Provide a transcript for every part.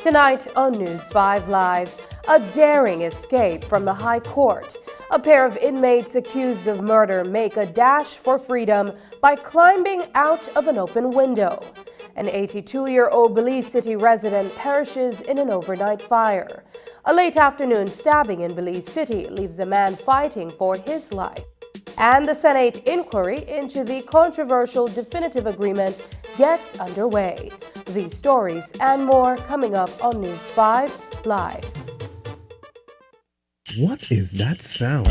Tonight on News 5 Live, a daring escape from the High Court. A pair of inmates accused of murder make a dash for freedom by climbing out of an open window. An 82-year-old Belize City resident perishes in an overnight fire. A late afternoon stabbing in Belize City leaves a man fighting for his life. And the Senate inquiry into the controversial definitive agreement gets underway. These stories and more coming up on News 5 Live. What is that sound?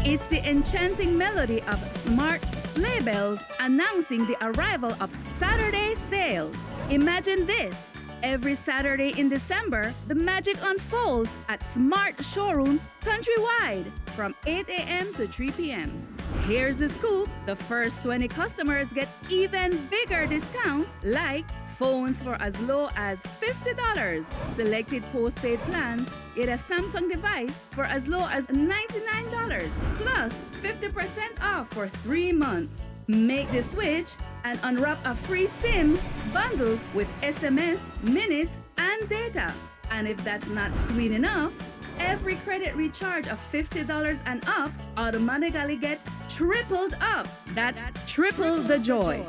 It's the enchanting melody of smart sleigh bells announcing the arrival of Saturday sales. Imagine this. Every Saturday in December, the magic unfolds at smart showrooms countrywide from 8 a.m. to 3 p.m. Here's the scoop. The first 20 customers get even bigger discounts like phones for as low as $50. Selected postpaid plans get a Samsung device for as low as $99. Plus 50% off for 3 months. Make the switch and unwrap a free SIM bundle with SMS, minutes, and data. And if that's not sweet enough, every credit recharge of $50 and up automatically gets tripled up. That's triple the joy.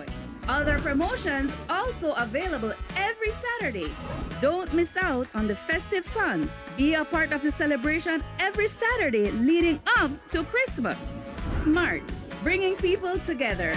Other promotions also available every Saturday. Don't miss out on the festive fun. Be a part of the celebration every Saturday leading up to Christmas. Smart, bringing people together.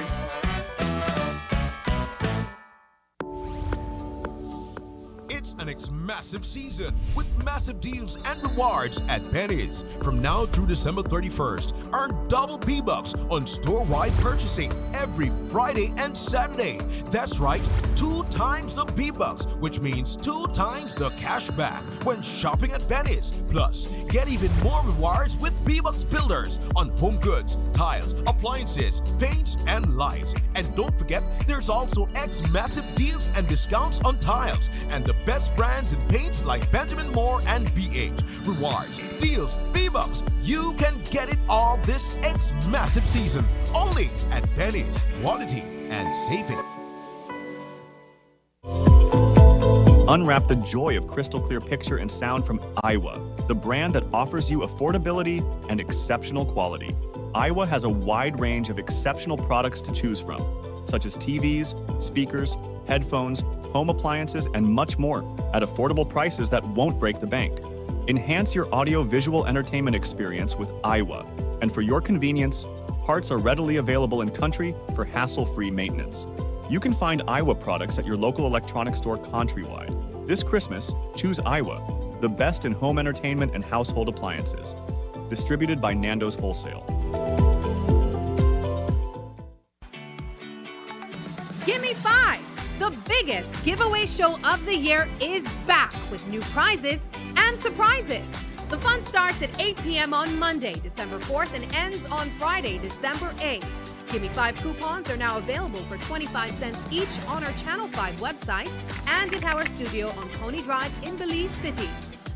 It's an massive season with massive deals and rewards at Penny's. From now through December 31st, earn double B-Bucks on store-wide purchasing every Friday and Saturday. That's right, 2 times the B-Bucks, which means 2 times the cash back when shopping at Penny's. Plus, get even more rewards with B-Bucks Builders on home goods, tiles, appliances, paints, and lights. And don't forget, there's also massive deals and discounts on tiles and the best brands in paints like Benjamin Moore and BH. Rewards, deals, B-Bucks. You can get it all this massive season. Only at Penny's. Quality and saving. Unwrap the joy of crystal clear picture and sound from Aiwa, the brand that offers you affordability and exceptional quality. Aiwa has a wide range of exceptional products to choose from, such as TVs, speakers, headphones, home appliances, and much more at affordable prices that won't break the bank. Enhance your audio-visual entertainment experience with Aiwa, and for your convenience, parts are readily available in country for hassle-free maintenance. You can find Aiwa products at your local electronics store countrywide. This Christmas, choose Aiwa, the best in home entertainment and household appliances. Distributed by Nando's Wholesale. Gimme 5! The biggest giveaway show of the year is back with new prizes and surprises. The fun starts at 8 p.m. on Monday, December 4th and ends on Friday, December 8th. Gimme 5 coupons are now available for 25 cents each on our Channel 5 website and at our studio on Coney Drive in Belize City.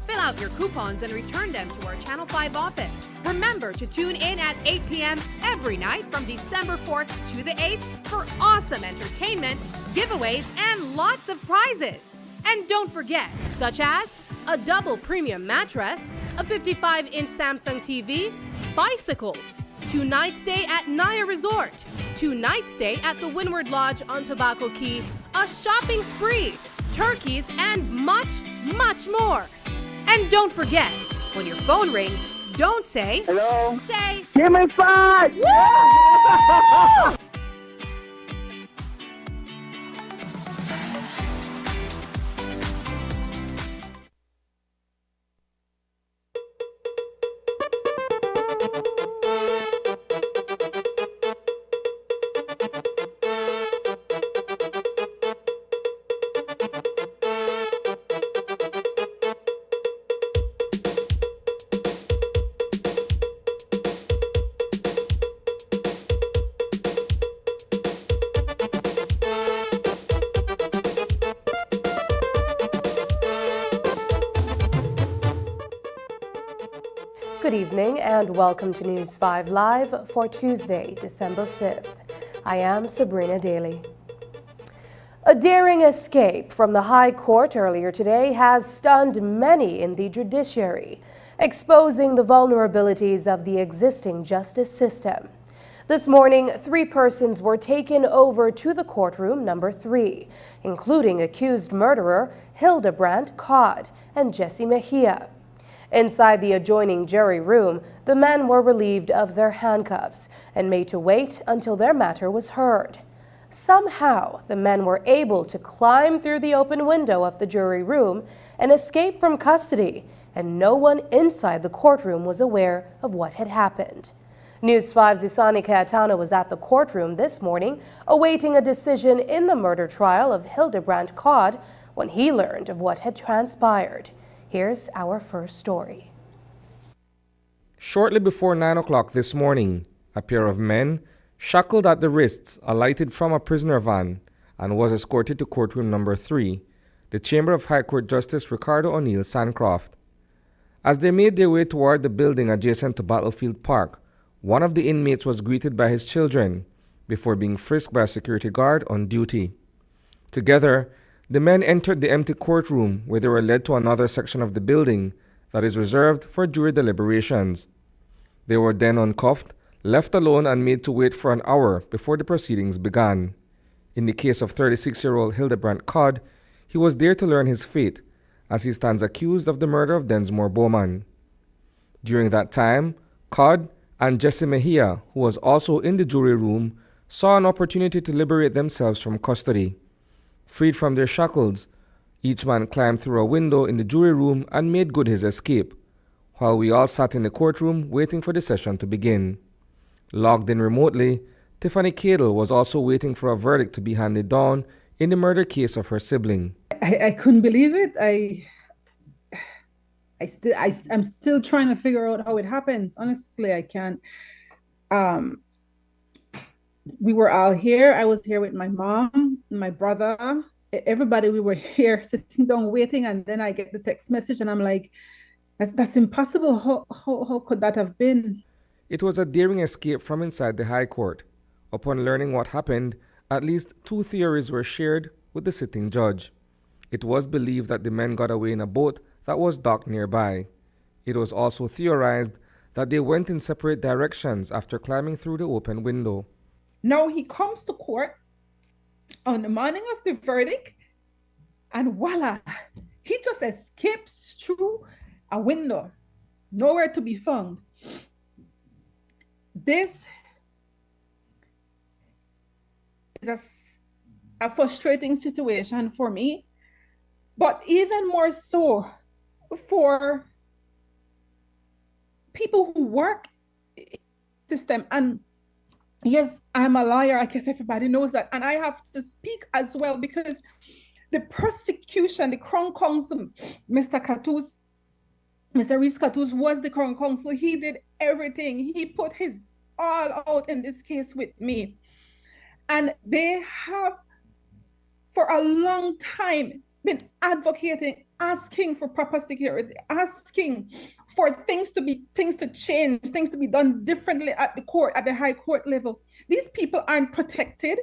Fill out your coupons and return them to our Channel 5 office. Remember to tune in at 8 p.m. every night from December 4th to the 8th for awesome entertainment, giveaways, and lots of prizes. And don't forget, such as a double premium mattress, a 55-inch Samsung TV, bicycles, 2-night stay at Naya Resort, 2-night stay at the Windward Lodge on Tobacco Key, a shopping spree, turkeys, and much, much more. And don't forget, when your phone rings, don't say, hello, say, give me 5! Good evening and welcome to News 5 Live for Tuesday, December 5th. I am Sabrina Daly. A daring escape from the High Court earlier today has stunned many in the judiciary, exposing the vulnerabilities of the existing justice system. This morning, 3 persons were taken over to the courtroom number 3, including accused murderer Hildebrandt Codd and Jesse Mejia. Inside the adjoining jury room, the men were relieved of their handcuffs and made to wait until their matter was heard. Somehow, the men were able to climb through the open window of the jury room and escape from custody, and no one inside the courtroom was aware of what had happened. News 5's Isani Cayetano was at the courtroom this morning, awaiting a decision in the murder trial of Hildebrandt Codd when he learned of what had transpired. Here's our first story. Shortly before 9 o'clock this morning, a pair of men, shackled at the wrists, alighted from a prisoner van and was escorted to courtroom number 3, the chamber of High Court Justice Ricardo O'Neill Sancroft. As they made their way toward the building adjacent to Battlefield Park, one of the inmates was greeted by his children before being frisked by a security guard on duty. Together, the men entered the empty courtroom where they were led to another section of the building that is reserved for jury deliberations. They were then uncuffed, left alone and made to wait for an hour before the proceedings began. In the case of 36-year-old Hildebrandt Codd, he was there to learn his fate as he stands accused of the murder of Densmore Bowman. During that time, Codd and Jesse Mejia, who was also in the jury room, saw an opportunity to liberate themselves from custody. Freed from their shackles, each man climbed through a window in the jury room and made good his escape, while we all sat in the courtroom waiting for the session to begin. Logged in remotely, Tiffany Cadle was also waiting for a verdict to be handed down in the murder case of her sibling. I couldn't believe it. I'm still trying to figure out how it happens. Honestly, I can't. We were all here. I was here with my mom, my brother, everybody. We were here sitting down waiting, and then I get the text message and I'm like, that's impossible. How could that have been? It was a daring escape from inside the High Court. Upon learning what happened, at least 2 theories were shared with the sitting judge. It was believed that the men got away in a boat that was docked nearby. It was also theorized that they went in separate directions after climbing through the open window. Now he comes to court on the morning of the verdict, and voila, he just escapes through a window, nowhere to be found. This is a frustrating situation for me, but even more so for people who work in the system. And yes, I'm a lawyer. I guess everybody knows that. And I have to speak as well because the prosecution, the Crown Counsel, Mr. Reese Cattouz was the Crown Counsel. He did everything. He put his all out in this case with me. And they have, for a long time, been advocating, asking for proper security, asking for things to change, things to be done differently at the court, at the High Court level. These people aren't protected.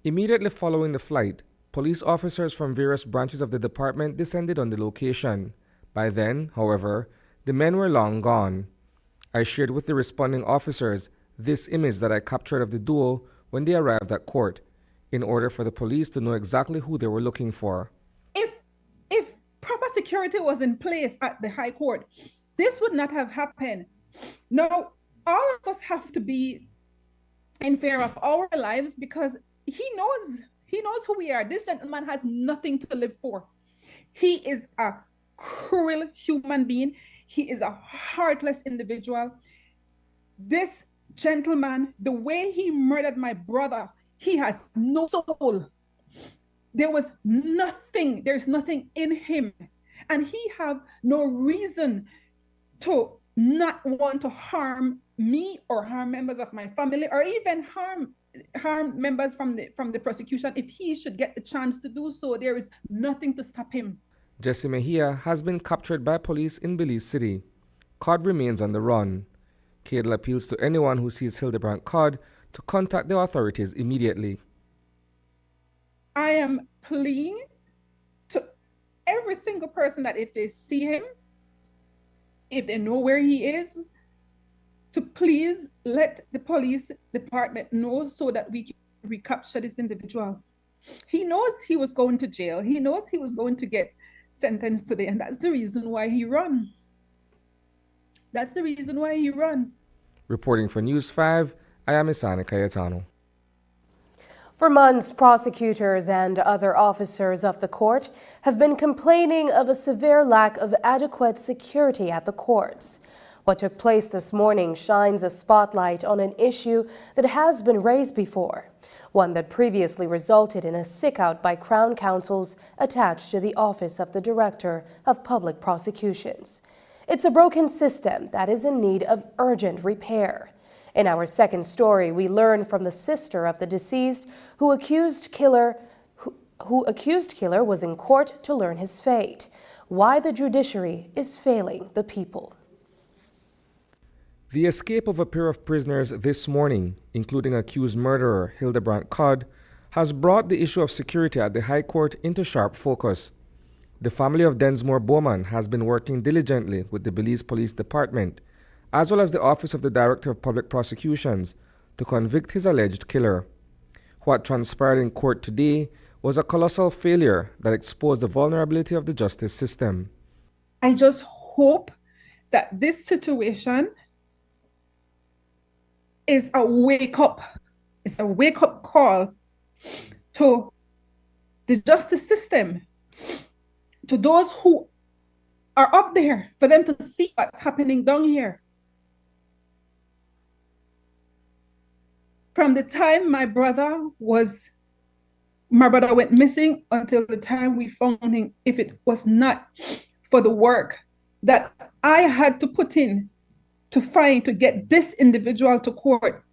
Immediately following the flight, police officers from various branches of the department descended on the location. By then, however, the men were long gone. I shared with the responding officers this image that I captured of the duo when they arrived at court, in order for the police to know exactly who they were looking for. If proper security was in place at the High Court, this would not have happened. Now, all of us have to be in fear of our lives because he knows who we are. This gentleman has nothing to live for. He is a cruel human being. He is a heartless individual. This gentleman, the way he murdered my brother, he has no soul. There's nothing in him. And he have no reason to not want to harm me or harm members of my family or even harm members from the prosecution. If he should get the chance to do so, there is nothing to stop him. Jesse Mejia has been captured by police in Belize City. Codd remains on the run. Cadle appeals to anyone who sees Hildebrandt Codd to contact the authorities immediately. I am pleading to every single person that if they see him, if they know where he is, to please let the police department know so that we can recapture this individual. He knows he was going to jail. He knows he was going to get sentenced today, and that's the reason why he run. That's the reason why he run. Reporting for News 5, I am Isani Cayetano. For months, prosecutors and other officers of the court have been complaining of a severe lack of adequate security at the courts. What took place this morning shines a spotlight on an issue that has been raised before, one that previously resulted in a sick-out by Crown Counsels attached to the Office of the Director of Public Prosecutions. It's a broken system that is in need of urgent repair. In our second story, we learn from the sister of the deceased who accused killer was in court to learn his fate, why the judiciary is failing the people. The escape of a pair of prisoners this morning, including accused murderer Hildebrandt Codd, has brought the issue of security at the High Court into sharp focus. The family of Densmore Bowman has been working diligently with the Belize Police Department, as well as the Office of the Director of Public Prosecutions, to convict his alleged killer. What transpired in court today was a colossal failure that exposed the vulnerability of the justice system. I just hope that this situation is a wake-up call to the justice system, to those who are up there, for them to see what's happening down here. From the time my brother went missing until the time we found him, if it was not for the work that I had to put in to get this individual to court,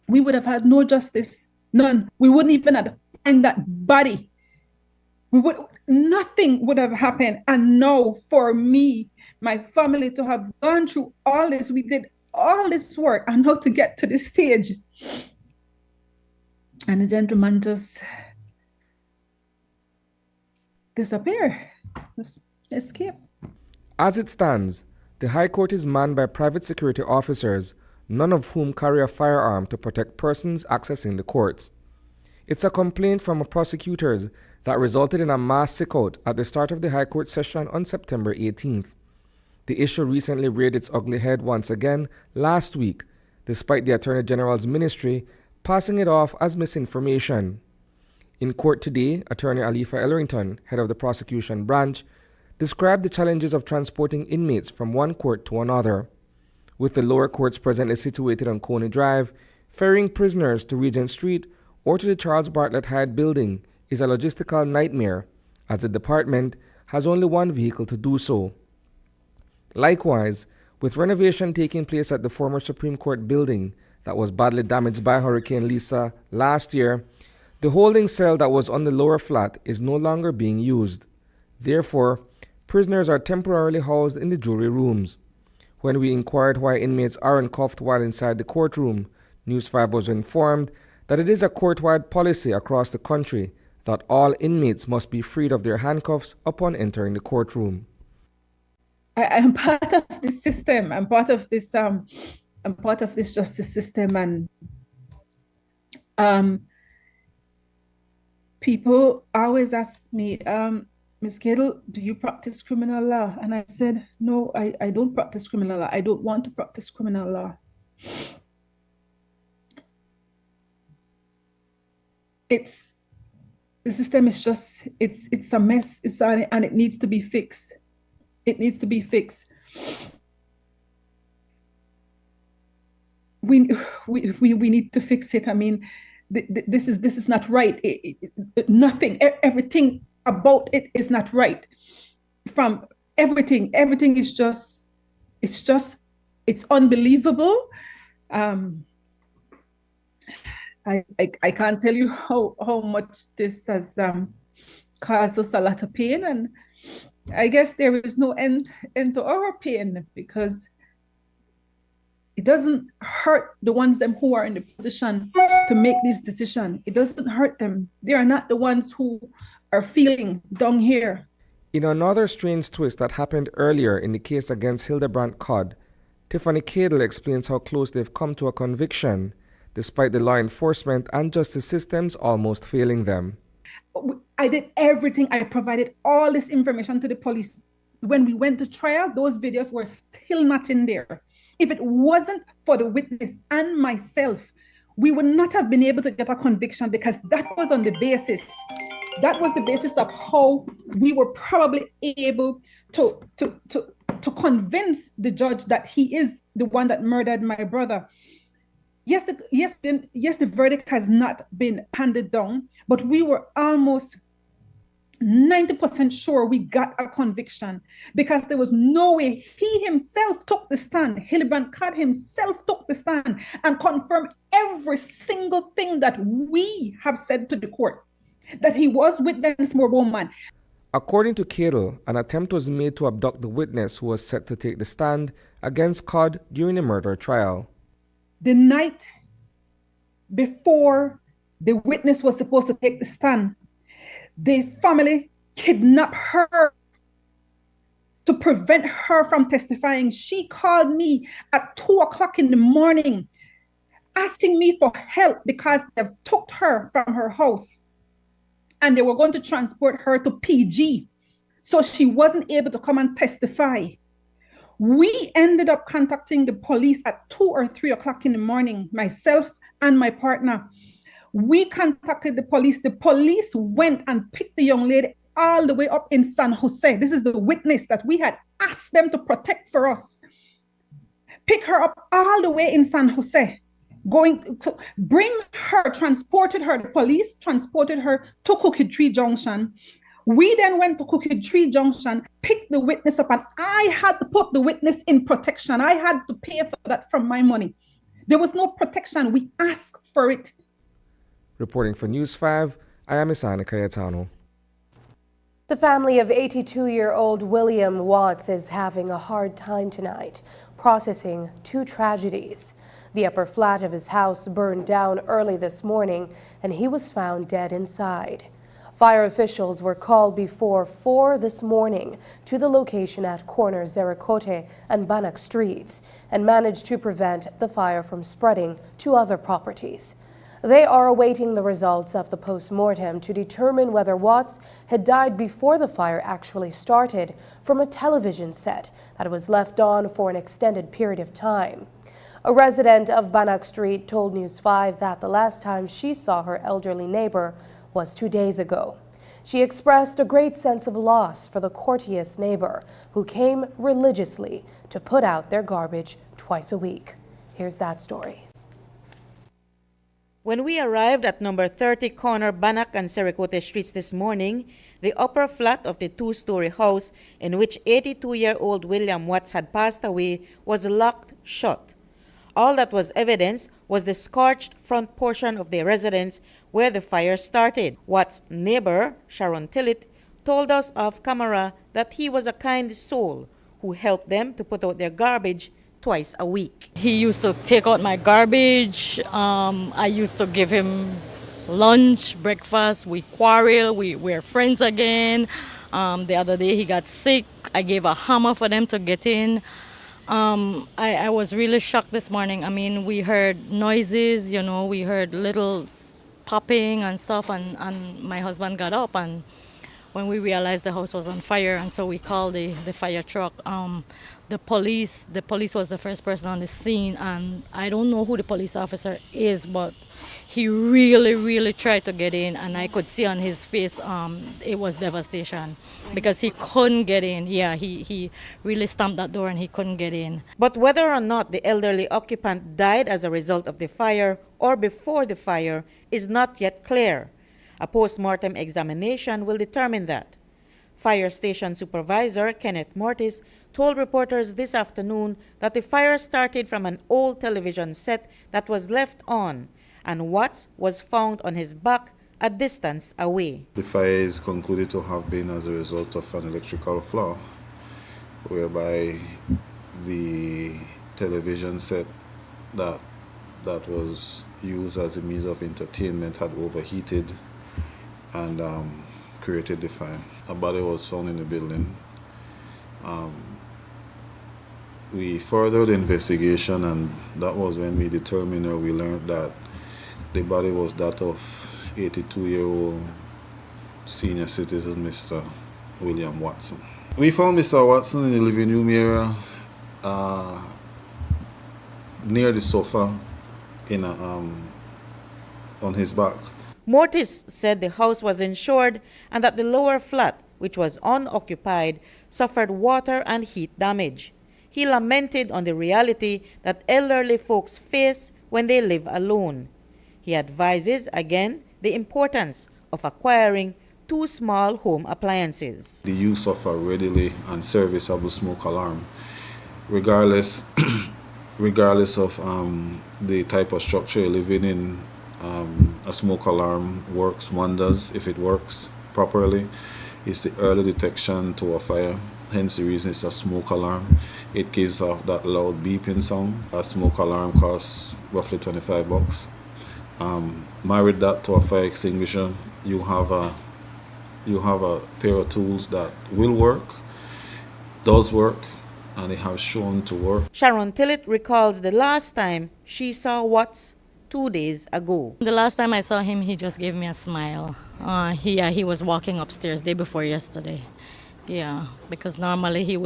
we would have had no justice, none. We wouldn't even have found that body. Nothing would have happened. And now for me, my family to have gone through all this, we did all this work, and now to get to this stage, and the gentleman just disappear, just escape. As it stands, the High Court is manned by private security officers, none of whom carry a firearm to protect persons accessing the courts. It's a complaint from prosecutors that resulted in a mass sick-out at the start of the High Court session on September 18th. The issue recently reared its ugly head once again last week, despite the Attorney General's ministry passing it off as misinformation. In court today, Attorney Alifa Ellerington, head of the prosecution branch, described the challenges of transporting inmates from one court to another. With the lower courts presently situated on Coney Drive, ferrying prisoners to Regent Street or to the Charles Bartlett Hyde building is a logistical nightmare, as the department has only one vehicle to do so. Likewise, with renovation taking place at the former Supreme Court building that was badly damaged by Hurricane Lisa last year, the holding cell that was on the lower flat is no longer being used. Therefore, prisoners are temporarily housed in the jury rooms. When we inquired why inmates aren't cuffed while inside the courtroom, News 5 was informed that it is a court-wide policy across the country that all inmates must be freed of their handcuffs upon entering the courtroom. am part of this system. I'm part of this justice system, and people always ask me, Ms. Cadle, do you practice criminal law? And I said, no, I don't practice criminal law. I don't want to practice criminal law. The system is just, it's a mess, and it needs to be fixed. It needs to be fixed. We need to fix it. I mean, this is not right. Nothing, everything about it is not right. From everything is just, it's unbelievable. I can't tell you how much this has caused us a lot of pain, and I guess there is no end to our pain, because it doesn't hurt the ones who are in the position to make this decision. It doesn't hurt them. They are not the ones who are feeling down here. In another strange twist that happened earlier in the case against Hildebrandt Codd, Tiffany Cadle explains how close they've come to a conviction, despite the law enforcement and justice systems almost failing them. I did everything. I provided all this information to the police. When we went to trial, those videos were still not in there. If it wasn't for the witness and myself, we would not have been able to get a conviction, because that was on the basis. That was the basis of how we were probably able to convince the judge that he is the one that murdered my brother. Yes, the verdict has not been handed down, but we were almost 90% sure we got a conviction, because there was no way. He himself took the stand. Hildebrandt Codd himself took the stand and confirmed every single thing that we have said to the court, that he was with Densmore Bowman. According to Cadle, an attempt was made to abduct the witness who was set to take the stand against Codd during the murder trial. The night before the witness was supposed to take the stand, the family kidnapped her to prevent her from testifying. She called me at 2:00 in the morning, asking me for help because they've took her from her house and they were going to transport her to PG. So she wasn't able to come and testify. We ended up contacting the police at 2 or 3 o'clock in the morning, myself and my partner. We contacted the police. The police went and picked the young lady all the way up in San Jose. This is the witness that we had asked them to protect for us. Pick her up all the way in San Jose, going to bring her, transported her. The police transported her to Crooked Tree Junction. We then went to Crooked Tree Junction, picked the witness up, and I had to put the witness in protection. I had to pay for that from my money. There was no protection. We asked for it. Reporting for News 5, I am Isani Cayetano. The family of 82-year-old William Watts is having a hard time tonight, processing two tragedies. The upper flat of his house burned down early this morning, and he was found dead inside. Fire officials were called before 4 this morning to the location at corner Zericote and Bannock Streets and managed to prevent the fire from spreading to other properties. They are awaiting the results of the post-mortem to determine whether Watts had died before the fire actually started from a television set that was left on for an extended period of time. A resident of Bannock Street told News 5 that the last time she saw her elderly neighbor was 2 days ago. She expressed a great sense of loss for the courteous neighbor who came religiously to put out their garbage twice a week. Here's that story. When we arrived at number 30 corner Bannock and Zericote Streets this morning, the upper flat of the two-story house in which 82-year-old William Watts had passed away was locked shut. All that was evidence was the scorched front portion of the residence where the fire started. Watts' neighbor, Sharon Tillett, told us off camera that he was a kind soul who helped them to put out their garbage twice a week. He used to take out my garbage. I used to give him lunch, breakfast. We quarrel. We're friends again. The other day he got sick. I gave a hammer for them to get in. I was really shocked this morning. I mean, we heard noises, you know, we heard little popping and stuff, and my husband got up, and when we realized the house was on fire, and so we called the fire truck. The police was the first person on the scene, and I don't know who the police officer is, but he really tried to get in, and I could see on his face it was devastation because he couldn't get in. Yeah, he really stamped that door and he couldn't get in. But whether or not the elderly occupant died as a result of the fire or before the fire is not yet clear. A post-mortem examination will determine that. Fire Station Supervisor Kenneth Mortis told reporters this afternoon that the fire started from an old television set that was left on, and Watts was found on his back a distance away. The fire is concluded to have been as a result of an electrical flaw, whereby the television set that was used as a means of entertainment had overheated and created the fire. A body was found in the building. We furthered the investigation, and that was when we determined or we learned that the body was that of 82-year-old senior citizen Mr. William Watson. We found Mr. Watson in the living room area near the sofa on his back. Mortis said the house was insured and that the lower flat, which was unoccupied, suffered water and heat damage. He lamented on the reality that elderly folks face when they live alone. He advises, again, the importance of acquiring 2 small home appliances. The use of a readily and serviceable smoke alarm, regardless of the type of structure you're living in, a smoke alarm works wonders if it works properly. It's the early detection to a fire, hence the reason it's a smoke alarm. It gives off that loud beeping sound. A smoke alarm costs roughly $25. Married that to a fire extinguisher, you have a pair of tools that will work, does work, and they have shown to work. Sharon Tillett recalls the last time she saw Watts 2 days ago. The last time I saw him, he just gave me a smile. He was walking upstairs day before yesterday. Yeah, because normally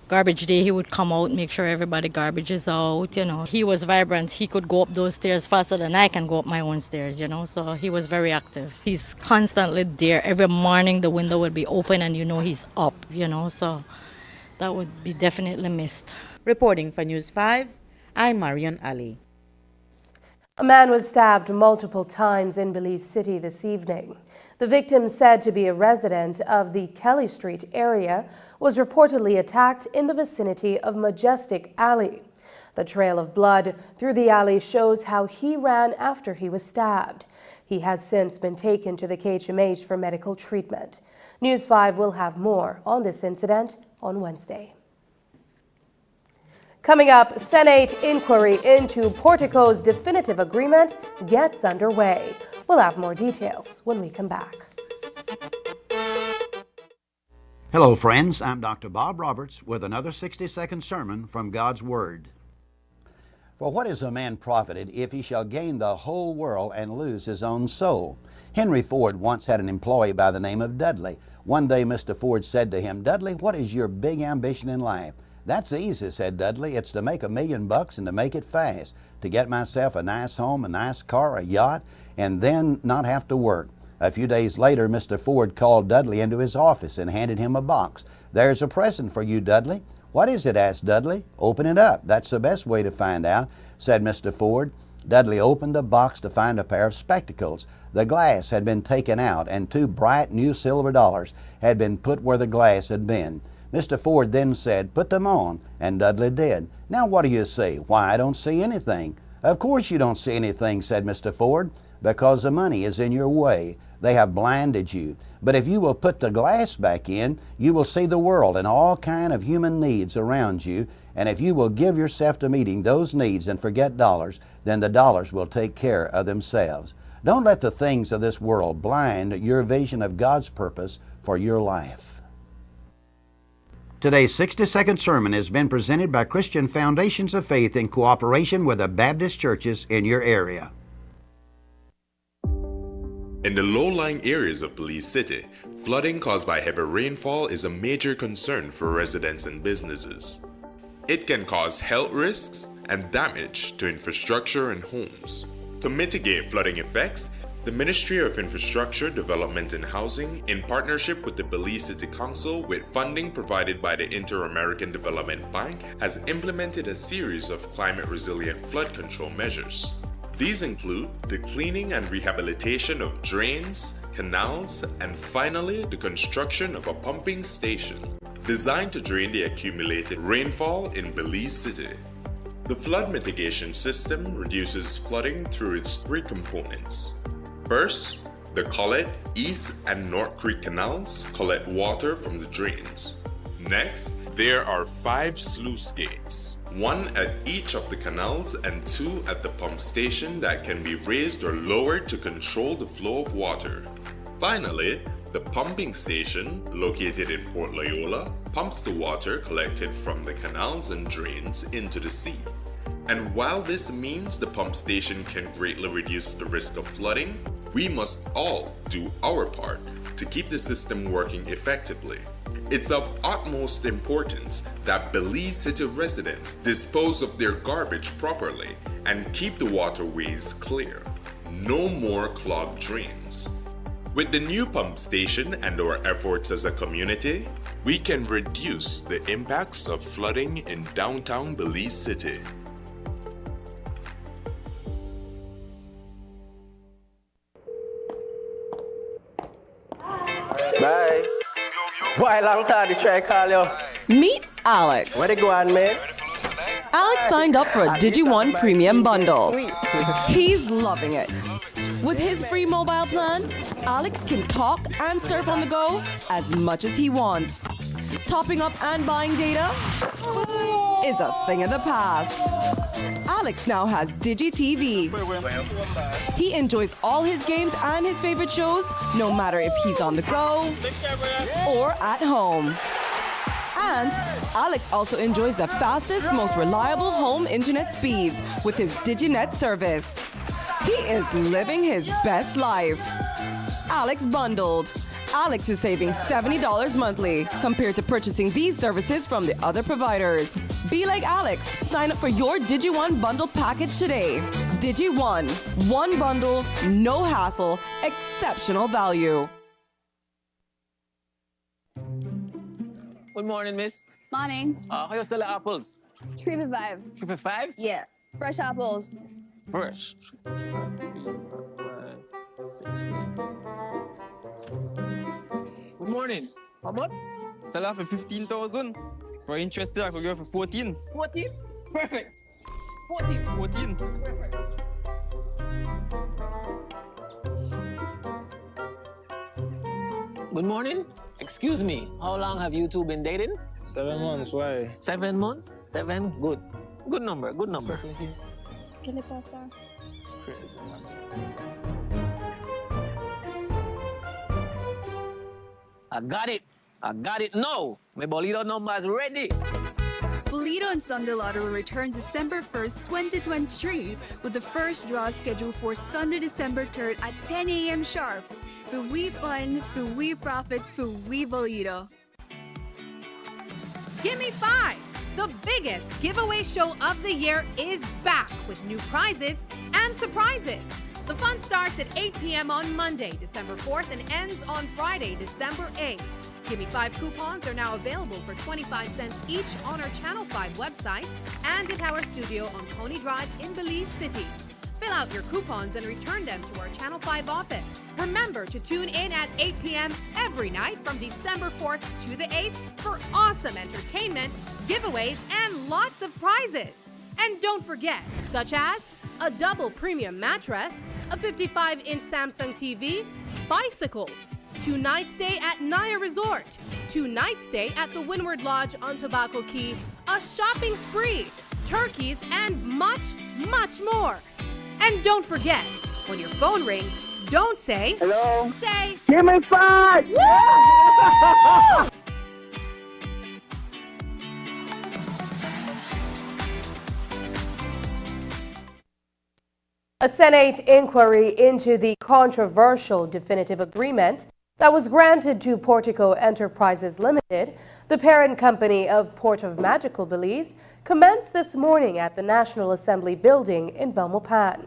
garbage day, he would come out, make sure everybody garbage is out, you know. He was vibrant. He could go up those stairs faster than I can go up my own stairs, you know, so he was very active. He's constantly there. Every morning the window would be open and you know he's up, you know, so that would be definitely missed. Reporting for News 5, I'm Marion Ali. A man was stabbed multiple times in Belize City this evening. The victim, said to be a resident of the Kelly Street area, was reportedly attacked in the vicinity of Majestic Alley. The trail of blood through the alley shows how he ran after he was stabbed. He has since been taken to the KHMH for medical treatment. News 5 will have more on this incident on Wednesday. Coming up, Senate inquiry into Portico's definitive agreement gets underway. We'll have more details when we come back. Hello, friends. I'm Dr. Bob Roberts with another 60-second sermon from God's Word. For what is a man profited if he shall gain the whole world and lose his own soul? Henry Ford once had an employee by the name of Dudley. One day Mr. Ford said to him, "Dudley, what is your big ambition in life?" "That's easy," said Dudley. "It's to make $1 million and to make it fast, to get myself a nice home, a nice car, a yacht, and then not have to work." A few days later, Mr. Ford called Dudley into his office and handed him a box. "There's a present for you, Dudley." "What is it?" asked Dudley. "Open it up. That's the best way to find out," said Mr. Ford. Dudley opened the box to find a pair of spectacles. The glass had been taken out, and 2 bright new silver dollars had been put where the glass had been. Mr. Ford then said, "Put them on," and Dudley did. "Now what do you see?" "Why, I don't see anything." "Of course you don't see anything," said Mr. Ford, "because the money is in your way. They have blinded you. But if you will put the glass back in, you will see the world and all kind of human needs around you. And if you will give yourself to meeting those needs and forget dollars, then the dollars will take care of themselves. Don't let the things of this world blind your vision of God's purpose for your life." Today's 60-second sermon has been presented by Christian Foundations of Faith in cooperation with the Baptist churches in your area. In the low-lying areas of Belize City, flooding caused by heavy rainfall is a major concern for residents and businesses. It can cause health risks and damage to infrastructure and homes. To mitigate flooding effects, the Ministry of Infrastructure, Development and Housing, in partnership with the Belize City Council with funding provided by the Inter-American Development Bank, has implemented a series of climate-resilient flood control measures. These include the cleaning and rehabilitation of drains, canals, and finally, the construction of a pumping station designed to drain the accumulated rainfall in Belize City. The flood mitigation system reduces flooding through its three components. First, the Collet, East, and North Creek canals collect water from the drains. Next, there are 5 sluice gates, 1 at each of the canals and 2 at the pump station that can be raised or lowered to control the flow of water. Finally, the pumping station, located in Port Loyola, pumps the water collected from the canals and drains into the sea. And while this means the pump station can greatly reduce the risk of flooding, we must all do our part to keep the system working effectively. It's of utmost importance that Belize City residents dispose of their garbage properly and keep the waterways clear. No more clogged drains. With the new pump station and our efforts as a community, we can reduce the impacts of flooding in downtown Belize City. Bye. Why long time to try call you? Meet Alex. Where they go on, man? Alex signed up for a DigiOne Premium Bundle. He's loving it. With his free mobile plan, Alex can talk and surf on the go as much as he wants. Topping up and buying data is a thing of the past. Alex now has DigiTV. He enjoys all his games and his favorite shows, no matter if he's on the go or at home. And Alex also enjoys the fastest, most reliable home internet speeds with his DigiNet service. He is living his best life. Alex bundled. Alex is saving $70 monthly compared to purchasing these services from the other providers. Be like Alex. Sign up for your DigiOne bundle package today. DigiOne. One bundle, no hassle, exceptional value. Good morning, miss. Morning. How you sell the apples? 3 for 5. 3 for 5? Yeah. Fresh apples. Fresh. Good morning. How much? Sell off for 15,000. For interested, I could go for 14. 14? Perfect. 14. 14. Perfect. Good morning. Excuse me, how long have you two been dating? 7 months, why? 7 months? 7? Good. Good number, good number. ¿Qué le pasa? I got it. I got it. No, my Bolito number is ready. Bolito and Sunday Lottery returns December 1st, 2023 with the first draw scheduled for Sunday, December 3rd at 10 a.m. sharp. Fui fun, fui profits, fui Bolito. Gimme 5! The biggest giveaway show of the year is back with new prizes and surprises. The fun starts at 8 p.m. on Monday, December 4th, and ends on Friday, December 8th. Gimme 5 coupons are now available for 25 cents each on our Channel 5 website and at our studio on Coney Drive in Belize City. Fill out your coupons and return them to our Channel 5 office. Remember to tune in at 8 p.m. every night from December 4th to the 8th for awesome entertainment, giveaways, and lots of prizes. And don't forget, such as a double premium mattress, a 55-inch Samsung TV, bicycles, 2-night stay at Naya Resort, 2-night stay at the Windward Lodge on Tobacco Key, a shopping spree, turkeys, and much, much more. And don't forget, when your phone rings, don't say, hello. Say, Give me 5! A Senate inquiry into the controversial definitive agreement that was granted to Portico Enterprises Limited, the parent company of Port of Magical Belize, commenced this morning at the National Assembly building in Belmopan.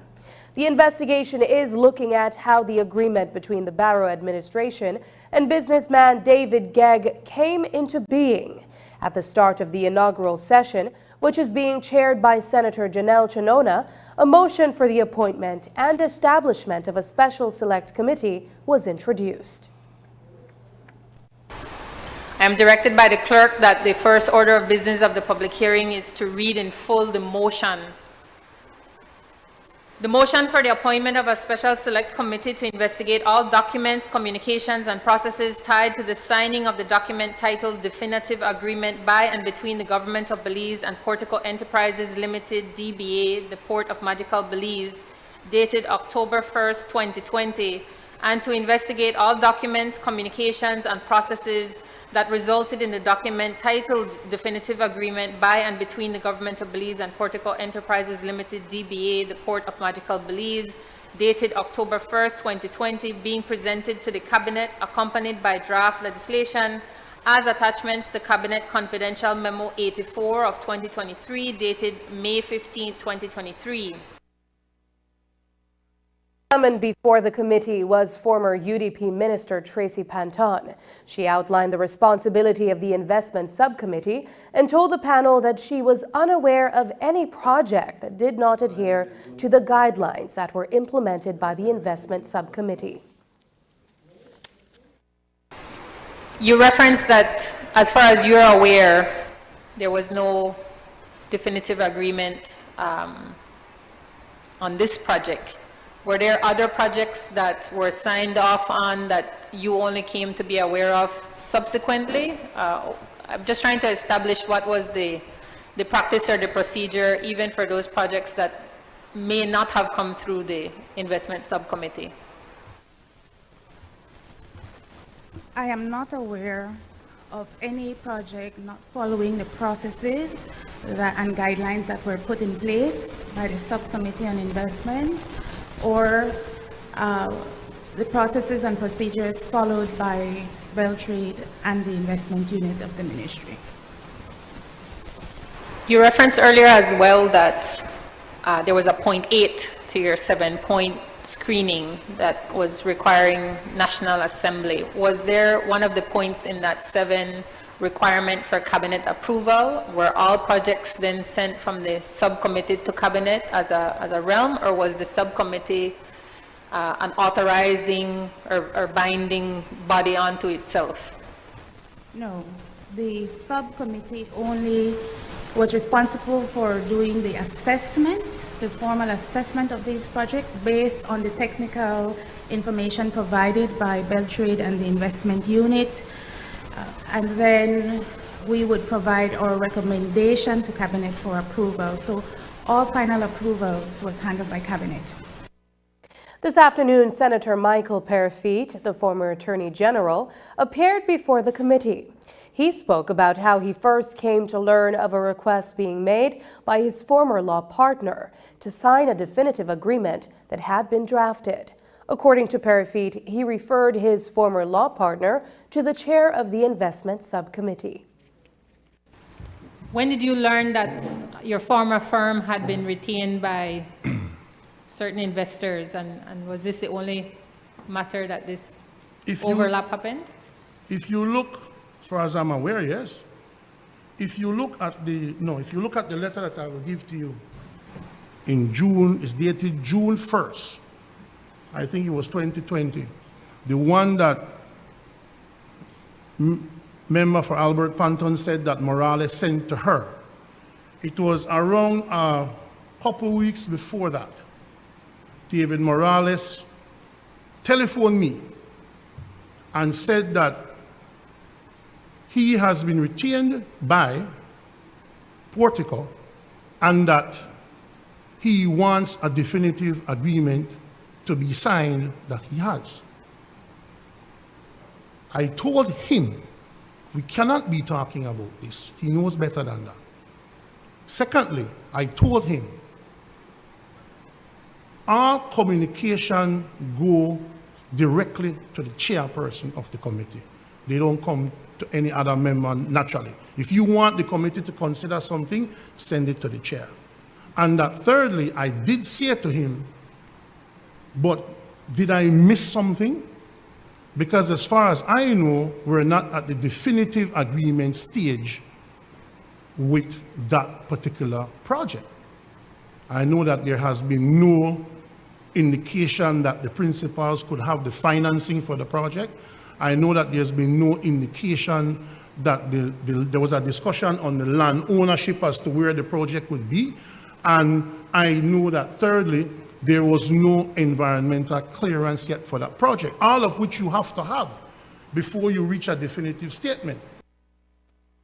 The investigation is looking at how the agreement between the Barrow administration and businessman David Gegg came into being. At the start of the inaugural session, which is being chaired by Senator Janelle Chinona, a motion for the appointment and establishment of a special select committee was introduced. I am directed by the clerk that the first order of business of the public hearing is to read in full the motion. The motion for the appointment of a special select committee to investigate all documents, communications, and processes tied to the signing of the document titled Definitive Agreement by and between the Government of Belize and Portico Enterprises Limited, DBA, the Port of Magical Belize, dated October 1st, 2020, and to investigate all documents, communications, and processes that resulted in the document titled Definitive Agreement by and between the Government of Belize and Portico Enterprises Limited, DBA, the Port of Magical Belize, dated October 1st, 2020, being presented to the Cabinet accompanied by draft legislation as attachments to Cabinet Confidential Memo 84 of 2023, dated May 15, 2023. Summoned before the committee was former UDP Minister Tracy Panton. She outlined the responsibility of the investment subcommittee and told the panel that she was unaware of any project that did not adhere to the guidelines that were implemented by the investment subcommittee. You referenced that, as far as you're aware, there was no definitive agreement on this project. Were there other projects that were signed off on that you only came to be aware of subsequently? I'm just trying to establish what was the practice or the procedure, even for those projects that may not have come through the investment subcommittee. I am not aware of any project not following the processes and guidelines that were put in place by the Subcommittee on Investments, or the processes and procedures followed by Beltrade and the investment unit of the ministry. You referenced earlier as well that there was a point 8 to your 7-point screening that was requiring National Assembly. Was there one of the points in that 7 requirement for cabinet approval? Were all projects then sent from the subcommittee to cabinet as a realm, or was the subcommittee an authorizing or binding body onto itself? No, the subcommittee only was responsible for doing the assessment, the formal assessment of these projects based on the technical information provided by Beltrade and the investment unit. And then we would provide our recommendation to Cabinet for approval. So all final approvals was handled by Cabinet. This afternoon, Senator Michael Parafit, the former Attorney General, appeared before the committee. He spoke about how he first came to learn of a request being made by his former law partner to sign a definitive agreement that had been drafted. According to Parafit, he referred his former law partner to the chair of the investment subcommittee. When did you learn that your former firm had been retained by certain investors, and was this the only matter that this overlap happened? If you look, as far as I'm aware, yes. If you look at the letter that I will give to you in June, it's dated June 1st. I think it was 2020. The one that member for Albert Panton said that Morales sent to her. It was around a couple weeks before that. David Morales telephoned me and said that he has been retained by Portico and that he wants a definitive agreement to be signed that he has. I told him we cannot be talking about this. He knows better than that. Secondly, I told him all communication go directly to the chairperson of the committee. They don't come to any other member naturally. If you want the committee to consider something, send it to the chair. And that thirdly, I did say to him, but did I miss something? Because as far as I know, we're not at the definitive agreement stage with that particular project. I know that there has been no indication that the principals could have the financing for the project. I know that there's been no indication that there was a discussion on the land ownership as to where the project would be. And I know that thirdly, there was no environmental clearance yet for that project, all of which you have to have before you reach a definitive statement.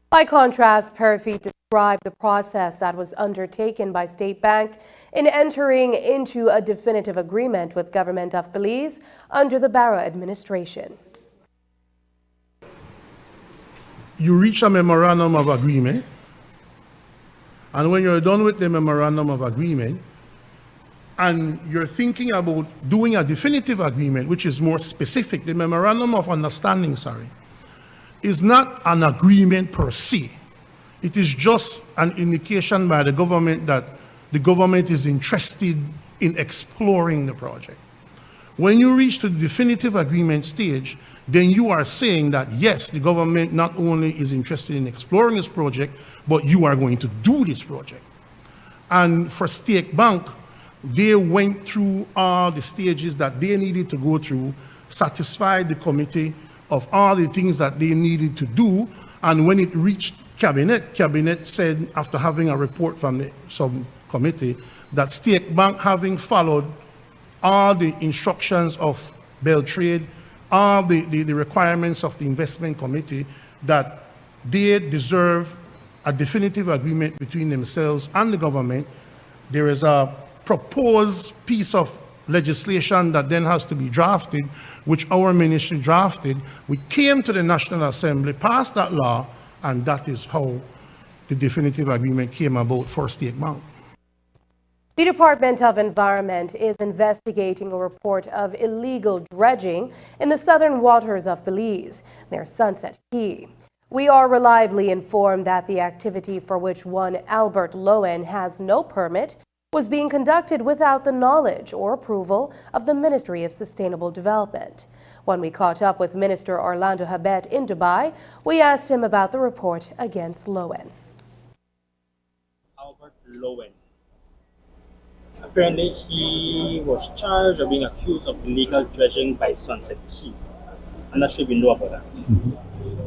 By contrast, Perfit described the process that was undertaken by State Bank in entering into a definitive agreement with Government of Belize under the Barrow administration. You reach a memorandum of agreement, and when you're done with the memorandum of agreement, and you're thinking about doing a definitive agreement, which is more specific, the memorandum of understanding, is not an agreement per se. It is just an indication by the government that the government is interested in exploring the project. When you reach to the definitive agreement stage, then you are saying that yes, the government not only is interested in exploring this project, but you are going to do this project. And for State Bank, they went through all the stages that they needed to go through, satisfied the committee of all the things that they needed to do, and when it reached Cabinet said, after having a report from the subcommittee, that State Bank, having followed all the instructions of Beltrade, all the requirements of the investment committee, that they deserve a definitive agreement between themselves and the government. There is a proposed piece of legislation that then has to be drafted, which our ministry drafted. We came to the National Assembly, passed that law, and that is how the definitive agreement came about for State Bank. The Department of Environment is investigating a report of illegal dredging in the southern waters of Belize, near Sunset Key. We are reliably informed that the activity, for which one Albert Lowen has no permit, was being conducted without the knowledge or approval of the Ministry of Sustainable Development. When we caught up with Minister Orlando Habet in Dubai, we asked him about the report against Lowen. Albert Lowen. Apparently, he was charged of being accused of illegal dredging by Sunset Key. I'm not sure if you know about that.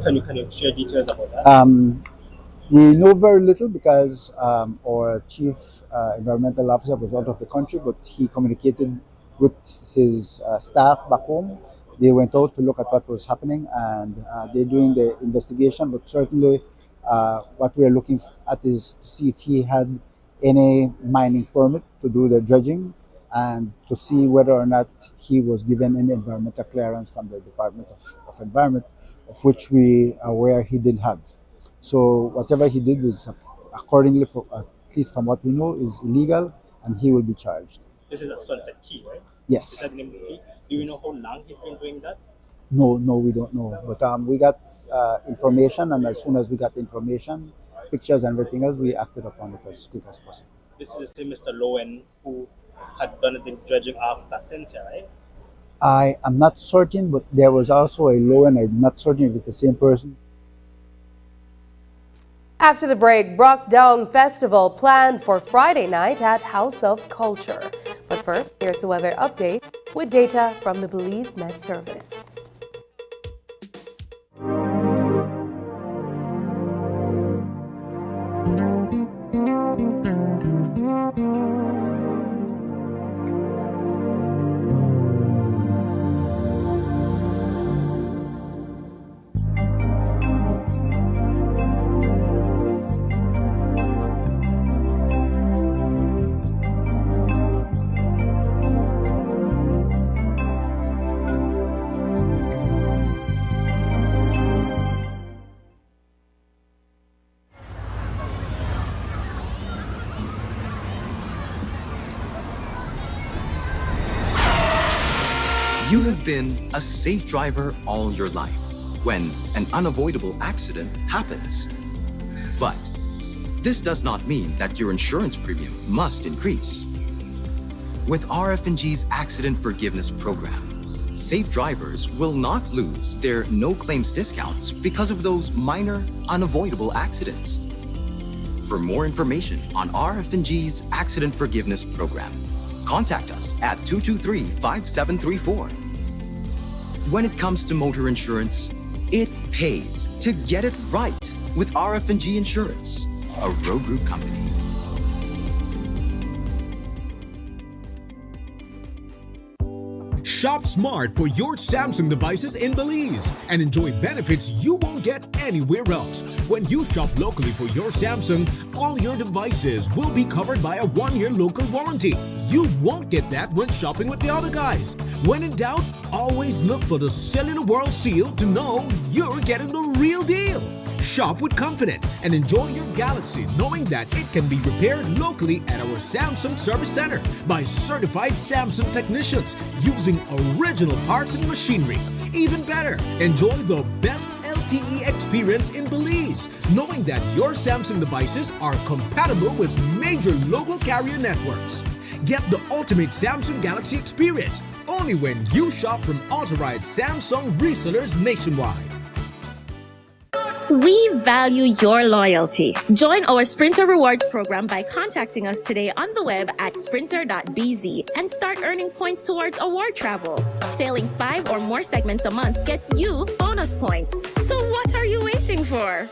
Can you share details about that? We know very little because our chief environmental officer was out of the country, but he communicated with his staff back home. They went out to look at what was happening, and they're doing the investigation, but certainly what we are looking at is to see if he had any mining permit to do the dredging, and to see whether or not he was given any environmental clearance from the Department of Environment, of which we are aware he didn't have. So whatever he did was, accordingly, at least from what we know, is illegal, and he will be charged. This is a Sunset Key, right? Yes. Is that the name of the key? Do you know how long he's been doing that? No, we don't know. But we got information, and as soon as we got the information, pictures and everything else, we acted upon it as quick as possible. This is the same Mr. Lowen who had done the dredging off Placencia, right? I am not certain, but there was also a Lowen. I'm not certain if it's the same person. After the break, Brockdown Festival planned for Friday night at House of Culture. But first, here's the weather update with data from the Belize Met Service. You have been a safe driver all your life when an unavoidable accident happens. But this does not mean that your insurance premium must increase. With RF&G's Accident Forgiveness Program, safe drivers will not lose their no-claims discounts because of those minor, unavoidable accidents. For more information on RF&G's Accident Forgiveness Program, contact us at 223-5734. When it comes to motor insurance, it pays to get it right with RF&G Insurance, a Road Group company. Shop smart for your Samsung devices in Belize and enjoy benefits you won't get anywhere else. When you shop locally for your Samsung, all your devices will be covered by a 1-year local warranty. You won't get that when shopping with the other guys. When in doubt, always look for the Cellular World seal to know you're getting the real deal. Shop with confidence and enjoy your Galaxy knowing that it can be repaired locally at our Samsung Service Center by certified Samsung technicians using original parts and machinery. Even better, enjoy the best LTE experience in Belize knowing that your Samsung devices are compatible with major local carrier networks. Get the ultimate Samsung Galaxy experience only when you shop from authorized Samsung resellers nationwide. We value your loyalty. Join our Sprinter Rewards program by contacting us today on the web at sprinter.bz and start earning points towards award travel. Sailing 5 or more segments a month gets you bonus points. So what are you waiting for?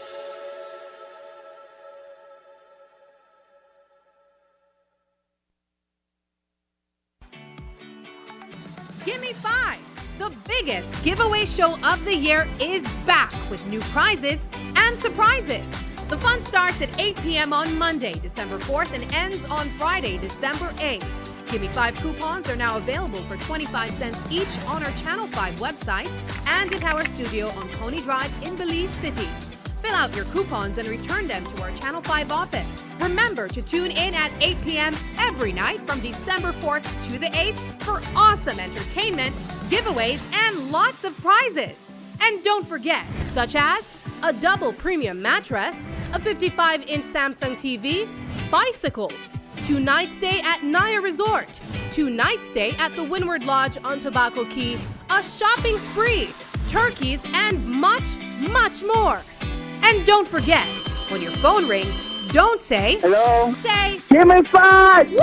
Gimme 5! The biggest giveaway show of the year is back with new prizes and surprises. The fun starts at 8 p.m. on Monday, December 4th and ends on Friday, December 8th. Gimme 5 coupons are now available for 25 cents each on our Channel 5 website and at our studio on Coney Drive in Belize City. Fill out your coupons and return them to our Channel 5 office. Remember to tune in at 8 p.m. every night from December 4th to the 8th for awesome entertainment, giveaways, and lots of prizes. And don't forget, such as a double premium mattress, a 55-inch Samsung TV, bicycles, 2-night stay at Naya Resort, 2-night stay at the Windward Lodge on Tobacco Key, a shopping spree, turkeys, and much, much more. And don't forget, when your phone rings, don't say, hello. Say, give me 5! Yeah!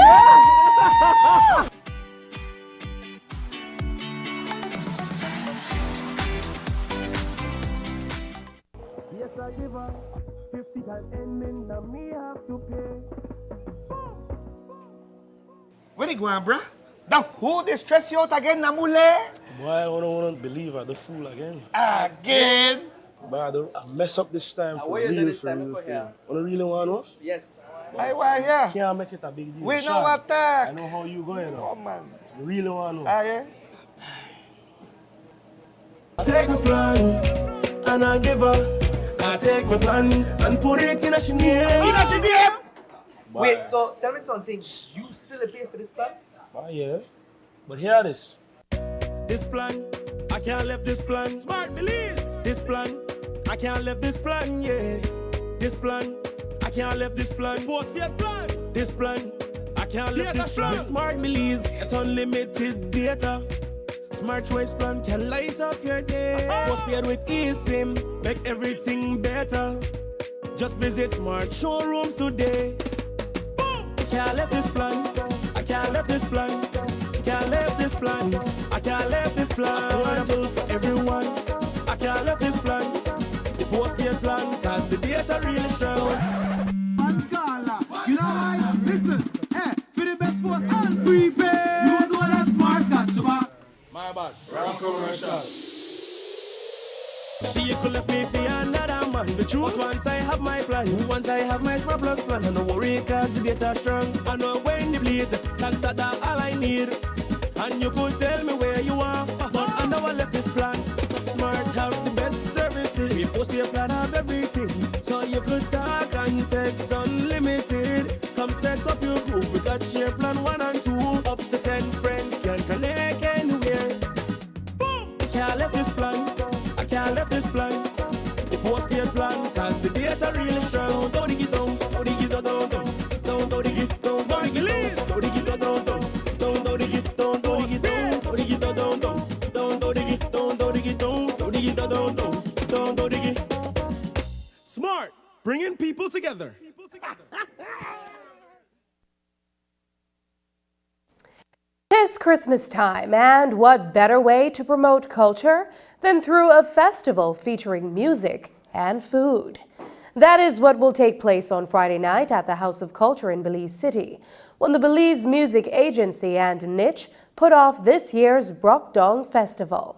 Yes, I give her 50 times ending that me have to pay. Where you going, bruh? The who they stress you out again, Namule? Boy, I don't believe I the fool again. Again? But I mess up this time for real. You really want to? Yes. I want yeah. Can't make it a big deal. We know what that. I know how you going now. Oh man. You really want to? Yeah. Take my plan and I give her. I take my plan and put it in a name. In a name? Wait, so tell me something. You still pay for this plan? Yeah. But hear this. This plan, I can't left this plan. Smart Belize. This plan, I can't left this plan, yeah. This plan, I can't left this plan. Postpaid plan. This plan, I can't left this plan. With Smart Belize, it's unlimited data. Smart Choice plan can light up your day. Postpaid with eSIM, make everything better. Just visit Smart Showrooms today. Boom! I can't left this plan. I can't left this plan. Can't left this plan. I can't left this plan. Affordable for everyone. I can't left this plan. The postpaid plan, cause the data really strong. You know why? Listen, for the best post and prepaid. You know that Smart got you back. My bad. Wrong commercial. She could left me for another man. The truth, once I have my plan, once I have my Smart Plus plan, and no worry cause the data strong. I know when you bleed, cause that's all I need. And you could tell me where you are, but I know I left this plan. Smart have the best services. We post your plan have everything, so you could talk and text unlimited. Come set up your group, we got share plan 1 and 2. Up to 10 friends can connect anywhere. Smart Belize. Smart, bringing people together. It's Christmas time, and what better way to promote culture than through a festival featuring music and food? That is what will take place on Friday night at the House of Culture in Belize City, when the Belize Music Agency and Niche put off this year's Brokdong Festival.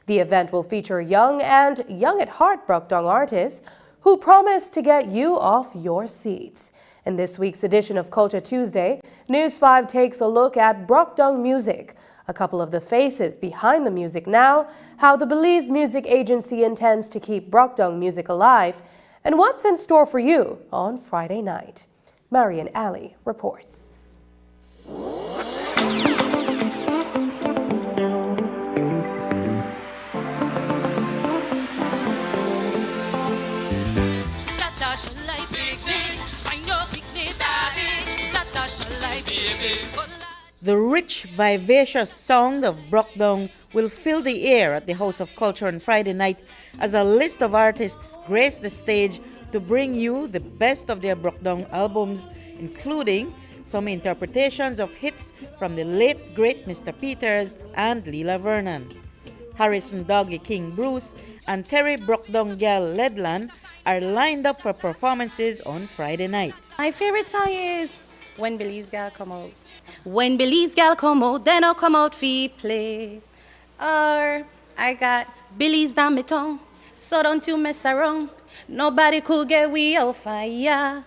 The event will feature young and young at heart Brokdong artists who promise to get you off your seats. In this week's edition of Culture Tuesday, News 5 takes a look at Brokdong music, a couple of the faces behind the music now, how the Belize Music Agency intends to keep Brokdong music alive, and what's in store for you on Friday night. Marian Ali reports. The rich, vivacious sound of Brokdong will fill the air at the House of Culture on Friday night as a list of artists grace the stage to bring you the best of their Brokdong albums, including some interpretations of hits from the late great Mr. Peters and Leela Vernon. Harrison Doggy King Bruce and Terry Brokdong Gal Ledland are lined up for performances on Friday night. My favorite song is When Belize Gal Come Out. When Belize Gal Come Out, then I'll come out fi play. Or I got Belize down my tongue, so don't you mess around. Nobody could get we on fire.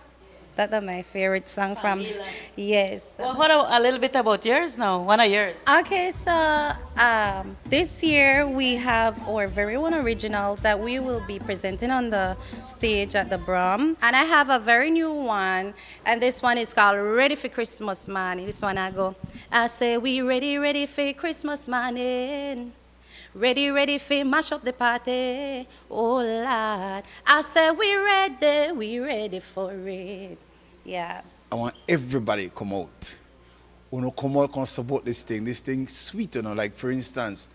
That's my favorite song from. Yes. Well, what a little bit about yours now? One of yours. Okay, so this year we have our very own original that we will be presenting on the stage at the Brum. And I have a very new one, and this one is called Ready for Christmas Morning. This one I say we ready for Christmas morning. Ready for mash up the party. Oh Lord, I say we ready for it. Yeah. I want everybody to come out. Come out, come support this thing. This thing sweet, like for instance,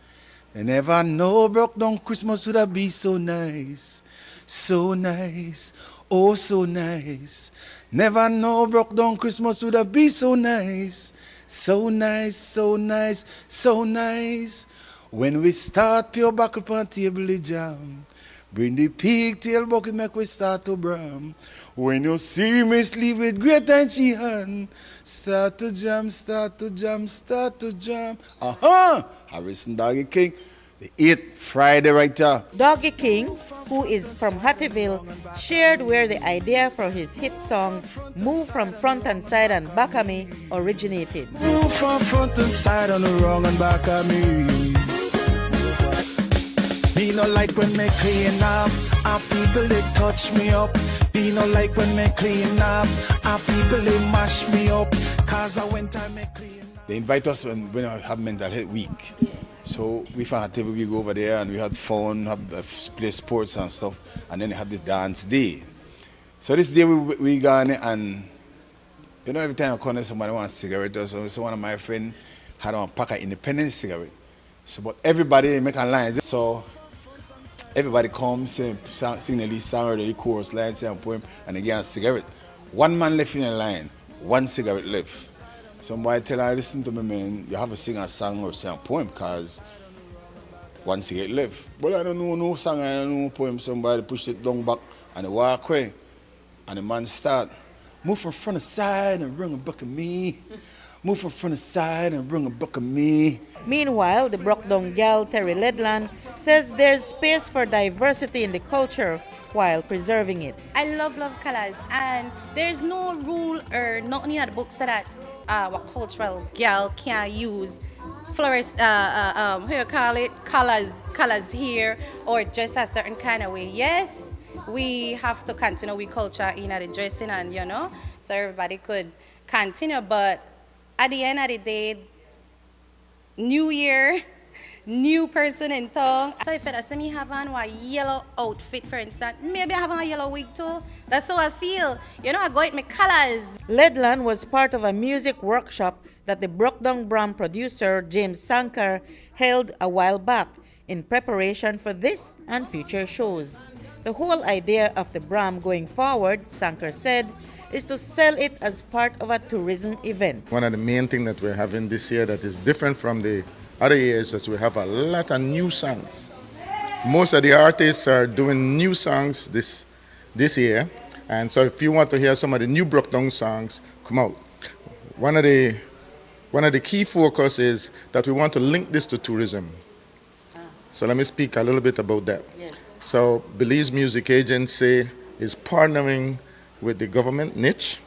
I never know Brokdong Christmas would have been so nice. So nice, oh so nice. Never know Brokdong Christmas would have been so nice. So nice, so nice, so nice. When we start pure buckle pan table jam, bring the pigtail bucket make we start to bram. When you see me sleep with great and she hand, start to jam, start to jam, start to jam. Harrison Doggy King, the 8th Friday right there. Doggy King, who is from Hattieville, shared where the idea for his hit song Move From Front and Side and Back of Me originated. Move from front and side on the wrong and back of me. Me no like when me clean up, and people they touch me up. Me no like when me clean up, and people they mash me up. Cause I went time me clean up. They invite us when I have mental health week. So we found a table, we go over there and we had fun, play sports and stuff, and then they have this dance day. So this day we gone and every time I come there somebody wants a cigarette or so one of my friends had a pack of independent cigarette. So but everybody make a line. So everybody comes, sing the lead song or the chorus line, say a poem, and they get a cigarette. One man left in the line, one cigarette left. Somebody tell her, listen to me, man, you have to sing a song or say a poem because one cigarette left. But I don't know no song, I don't know no poem. Somebody pushed it down back and they walk away. And the man start, move from front to side and bring a buck of me. Move from front to side and bring a buck of me. Meanwhile, the Brokdong gal Terry Ledland says there's space for diversity in the culture while preserving it. I love colors, and there's no rule or nothing in the book so that what cultural gal can't use colors here or dress a certain kind of way. Yes, we have to continue with culture in the dressing and so everybody could continue, but at the end of the day, New Year, new person in town. So if I see me have on a yellow outfit, for instance, maybe I have on a yellow wig too. That's how I feel. You know, I go with my colors. Ledland was part of a music workshop that the Brockdong Bram producer James Sankar held a while back in preparation for this and future shows. The whole idea of the Bram going forward, Sankar said, is to sell it as part of a tourism event. One of the main things that we're having this year that is different from the other years is that we have a lot of new songs. Most of the artists are doing new songs this year, and so if you want to hear some of the new Brockdong songs, come out. One of the key focus is that we want to link this to tourism. So let me speak a little bit about that. Yes. So Belize Music Agency is partnering with the government, NICH,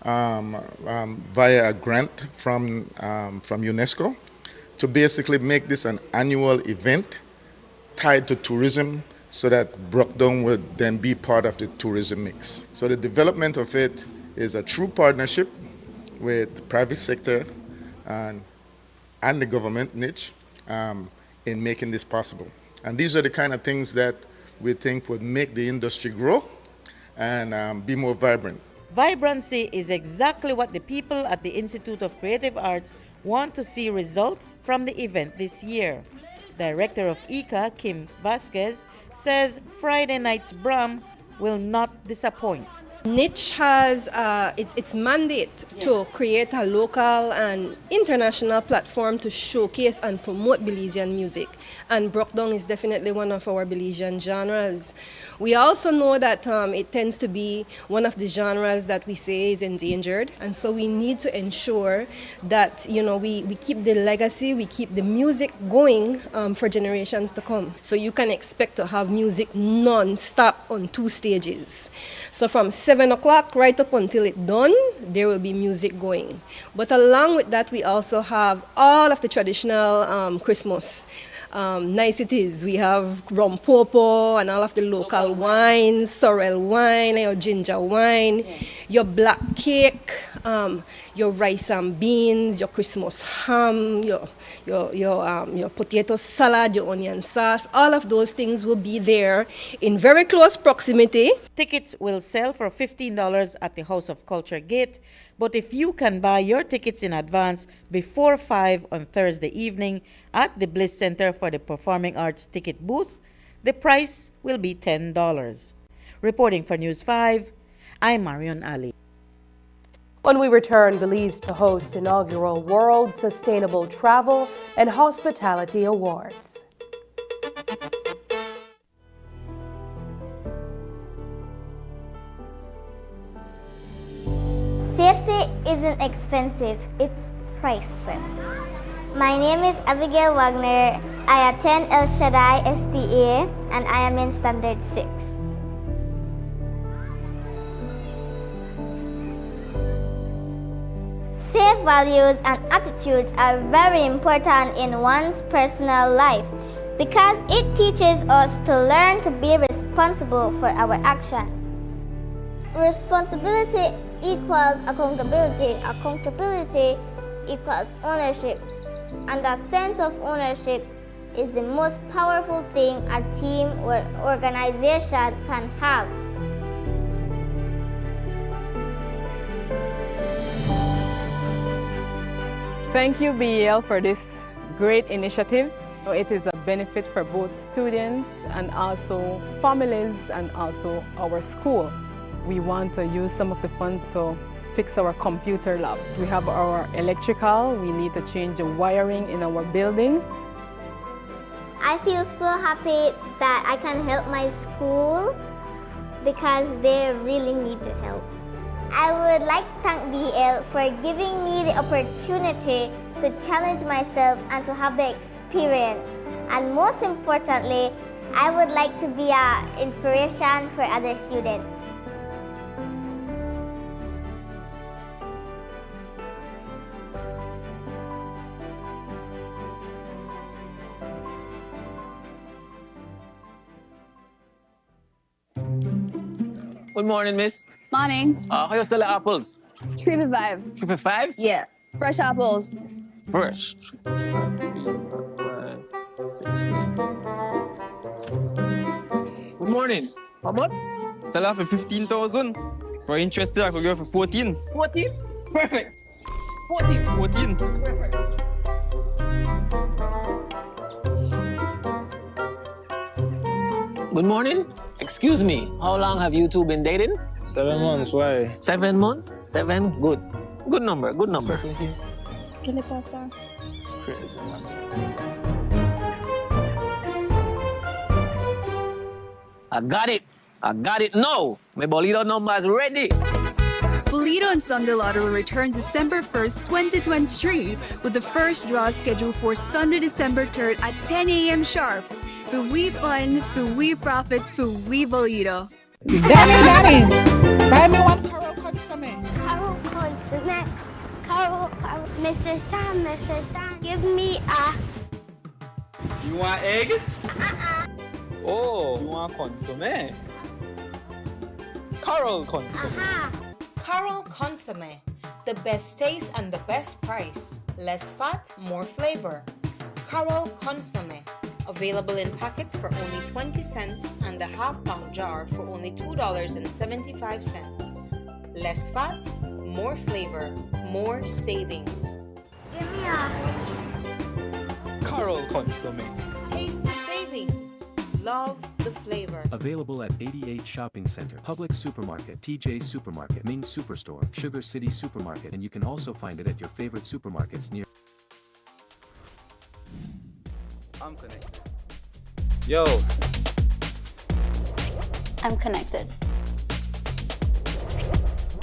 via a grant from UNESCO to basically make this an annual event tied to tourism so that Brockdong would then be part of the tourism mix. So the development of it is a true partnership with the private sector and the government, NICH, in making this possible. And these are the kind of things that we think would make the industry grow and be more vibrant. Vibrancy is exactly what the people at the Institute of Creative Arts want to see result from the event this year. Director of ICA, Kim Vasquez, says Friday night's Bram will not disappoint. NICH has its mandate to create a local and international platform to showcase and promote Belizean music. And Brockdong is definitely one of our Belizean genres. We also know that it tends to be one of the genres that we say is endangered. And so we need to ensure that, you know, we keep the legacy, we keep the music going for generations to come. So you can expect to have music non-stop on 2 stages. So from 7 o'clock right up until it's done, there will be music going. But along with that, we also have all of the traditional Christmas niceties. We have rum popo and all of the local wines, sorrel wine, your ginger wine, your black cake, your rice and beans, your Christmas ham, your potato salad, your onion sauce. All of those things will be there in very close proximity. Tickets will sell for $15 at the House of Culture gate, but if you can buy your tickets in advance before 5 on Thursday evening at the Bliss Center for the Performing Arts ticket booth, the price will be $10. Reporting for News 5, I'm Marion Ali. When we return, Belize to host inaugural World Sustainable Travel and Hospitality Awards. Safety isn't expensive, it's priceless. My name is Abigail Wagner. I attend El Shaddai STA and I am in Standard 6. Safe values and attitudes are very important in one's personal life because it teaches us to learn to be responsible for our actions. Responsibility equals accountability. Accountability equals ownership. And a sense of ownership is the most powerful thing a team or organization can have. Thank you, BEL, for this great initiative. It is a benefit for both students and also families and also our school. We want to use some of the funds to fix our computer lab. We have our electrical, we need to change the wiring in our building. I feel so happy that I can help my school because they really need the help. I would like to thank BEL for giving me the opportunity to challenge myself and to have the experience. And most importantly, I would like to be an inspiration for other students. Good morning, miss. Morning. How you sell the apples? 3 for 5. 3 for 5? Yeah. Fresh apples. Fresh. Good morning. How much? Sell her for 15,000. For interested, I could go for 14. 14? Perfect. 14. Good morning. Excuse me. How long have you two been dating? 7 months. Why? 7 months? 7? Good. Good number. Good number. Crazy, man. I got it. I got it. No. My Bolito number is ready. Bolito and Sunday Lottery returns December 1st, 2023, with the first draw scheduled for Sunday, December 3rd at 10 a.m. sharp. For we fun, for we profits, for we Bolito. Daddy, buy me one Carol Consomme. Carol Consomme. Carol, Mr. Sam, give me a... You want egg? Oh, you want consomme? Carol Consomme. Carol Consomme. The best taste and the best price. Less fat, more flavor. Carol Consomme. Available in packets for only 20 cents and a half-pound jar for only $2.75. Less fat, more flavor, more savings. Give me a... Carol Consomme. Taste the savings. Love the flavor. Available at 88 Shopping Center, Publix Supermarket, TJ Supermarket, Ming Superstore, Sugar City Supermarket, and you can also find it at your favorite supermarkets near. I'm connected. Yo. I'm connected.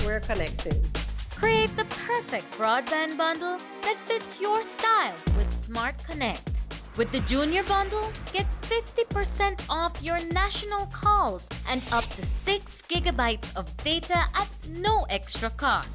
We're connected. Create the perfect broadband bundle that fits your style with Smart Connect. With the Junior Bundle, get 50% off your national calls and up to 6 gigabytes of data at no extra cost.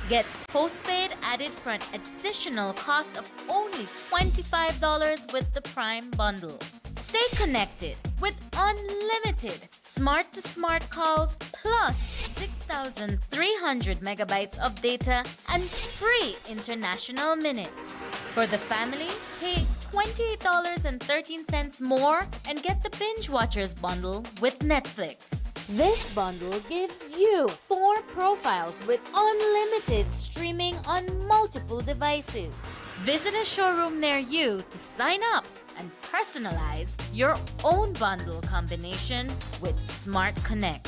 Get postpaid added for an additional cost of only $25 with the Prime Bundle. Stay connected with unlimited smart-to-smart calls plus 6,300 megabytes of data and free international minutes. For the family, pay $28.13 more and get the Binge Watchers bundle with Netflix. This bundle gives you 4 profiles with unlimited streaming on multiple devices. Visit a showroom near you to sign up and personalize your own bundle combination with Smart Connect.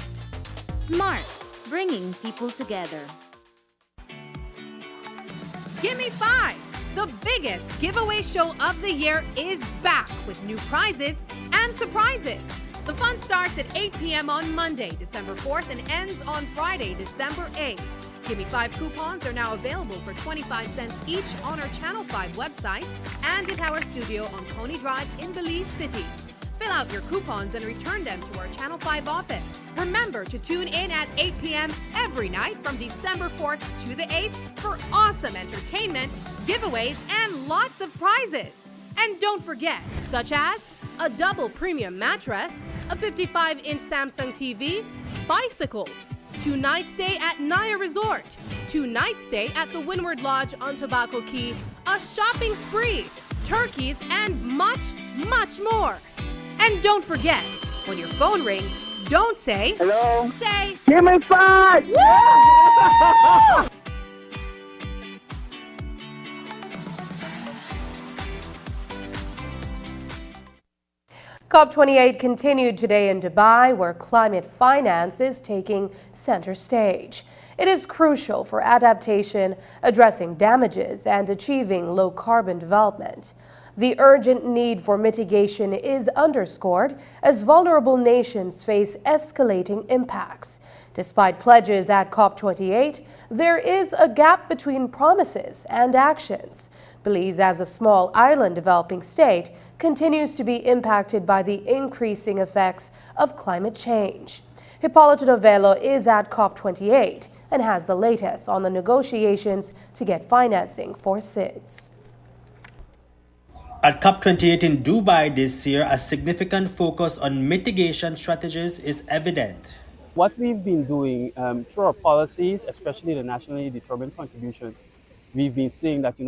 Smart, bringing people together. Gimme 5! The biggest giveaway show of the year is back with new prizes and surprises. The fun starts at 8 p.m. on Monday, December 4th, and ends on Friday, December 8th. Gimme 5 coupons are now available for 25 cents each on our Channel 5 website and at our studio on Coney Drive in Belize City. Fill out your coupons and return them to our Channel 5 office. Remember to tune in at 8 p.m. every night from December 4th to the 8th for awesome entertainment, giveaways, and lots of prizes. And don't forget, such as a double premium mattress, a 55-inch Samsung TV, bicycles, 2-night stay at Naya Resort, 2-night stay at the Windward Lodge on Tobacco Key, a shopping spree, turkeys, and much, much more. And don't forget, when your phone rings, don't say, hello. Say, Give me 5! Yeah! COP28 continued today in Dubai, where climate finance is taking center stage. It is crucial for adaptation, addressing damages, and achieving low-carbon development. The urgent need for mitigation is underscored as vulnerable nations face escalating impacts. Despite pledges at COP28, there is a gap between promises and actions. Belize, as a small island developing state, continues to be impacted by the increasing effects of climate change. Hipólito Novello is at COP28 and has the latest on the negotiations to get financing for SIDS. At COP28 in Dubai this year, a significant focus on mitigation strategies is evident. What we've been doing through our policies, especially the nationally determined contributions, we've been seeing that,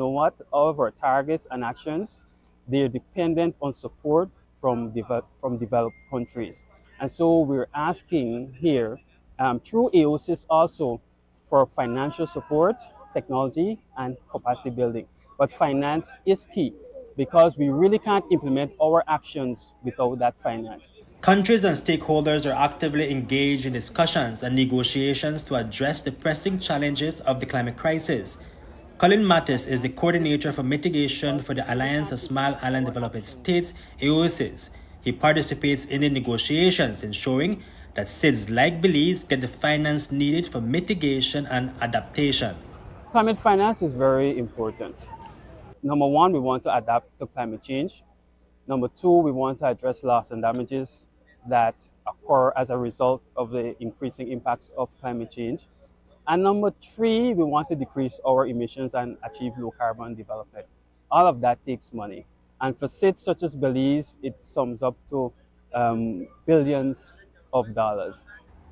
all of our targets and actions they're dependent on support from developed countries. And so we're asking here, through AOSIS also, for financial support, technology, and capacity building. But finance is key because we really can't implement our actions without that finance. Countries and stakeholders are actively engaged in discussions and negotiations to address the pressing challenges of the climate crisis. Colin Mattis is the coordinator for mitigation for the Alliance of Small Island Developing States, AOSIS. He participates in the negotiations, ensuring that SIDS like Belize get the finance needed for mitigation and adaptation. Climate finance is very important. Number one, we want to adapt to climate change. Number two, we want to address loss and damages that occur as a result of the increasing impacts of climate change. And number three, we want to decrease our emissions and achieve low carbon development. All of that takes money. And for SIDS such as Belize, it sums up to billions of dollars.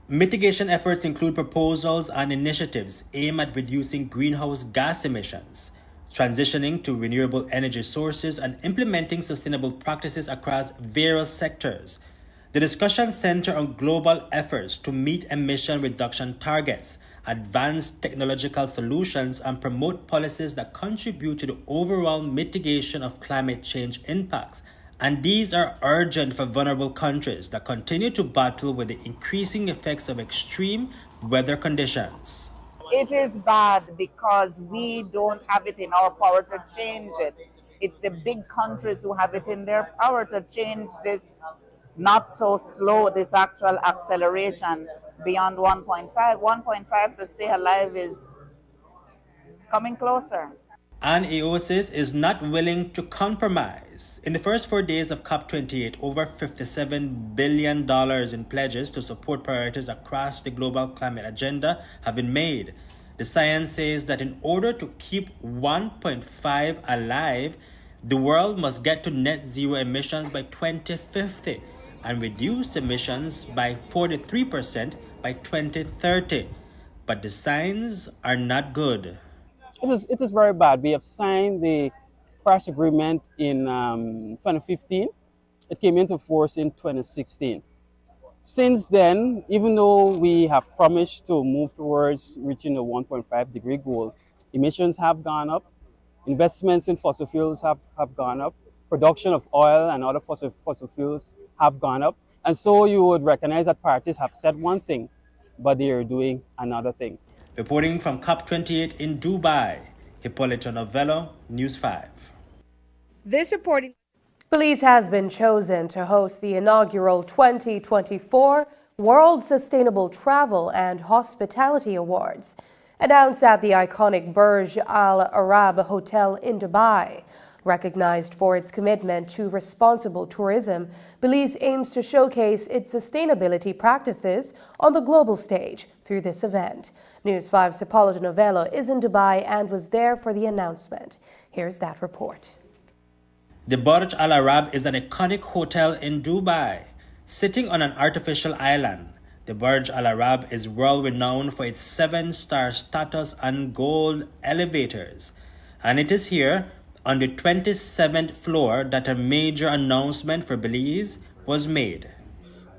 Mitigation efforts include proposals and initiatives aimed at reducing greenhouse gas emissions, transitioning to renewable energy sources, and implementing sustainable practices across various sectors. The discussions center on global efforts to meet emission reduction targets, advance technological solutions, and promote policies that contribute to the overall mitigation of climate change impacts. And these are urgent for vulnerable countries that continue to battle with the increasing effects of extreme weather conditions. It is bad because we don't have it in our power to change it. It's the big countries who have it in their power to change this not so slow, this actual acceleration beyond 1.5. 1.5 to stay alive is coming closer. And AOSIS is not willing to compromise. In the first 4 days of COP28, over $57 billion in pledges to support priorities across the global climate agenda have been made. The science says that in order to keep 1.5 alive, the world must get to net zero emissions by 2050 and reduce emissions by 43% by 2030. But the signs are not good. It is very bad. We have signed the Paris Agreement in 2015. It came into force in 2016. Since then, even though we have promised to move towards reaching the 1.5 degree goal, emissions have gone up, investments in fossil fuels have gone up, production of oil and other fossil fuels have gone up. And so you would recognize that parties have said one thing, but they are doing another thing. Reporting from COP28 in Dubai, Hippolyta Novello, News 5. This reporting. Belize has been chosen to host the inaugural 2024 World Sustainable Travel and Hospitality Awards. Announced at the iconic Burj Al Arab Hotel in Dubai. Recognized for its commitment to responsible tourism, Belize aims to showcase its sustainability practices on the global stage through this event. News 5's Hippolyta Novello is in Dubai and was there for the announcement. Here's that report. The Burj Al Arab is an iconic hotel in Dubai. Sitting on an artificial island, the Burj Al Arab is world-renowned for its 7-star status and gold elevators. And it is here, on the 27th floor, that a major announcement for Belize was made.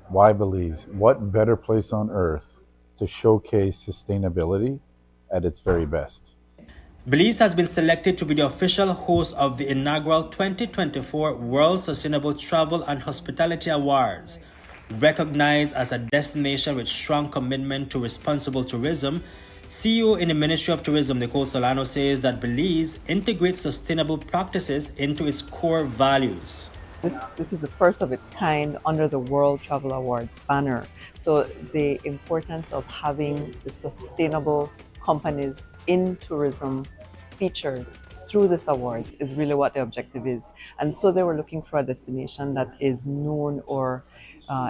Why Belize? What better place on earth to showcase sustainability at its very best? Belize has been selected to be the official host of the inaugural 2024 World Sustainable Travel and Hospitality Awards. Recognized as a destination with strong commitment to responsible tourism, CEO in the Ministry of Tourism, Nicole Solano, says that Belize integrates sustainable practices into its core values. This is the first of its kind under the World Travel Awards banner. So the importance of having the sustainable companies in tourism featured through this awards is really what the objective is. And so they were looking for a destination that is known or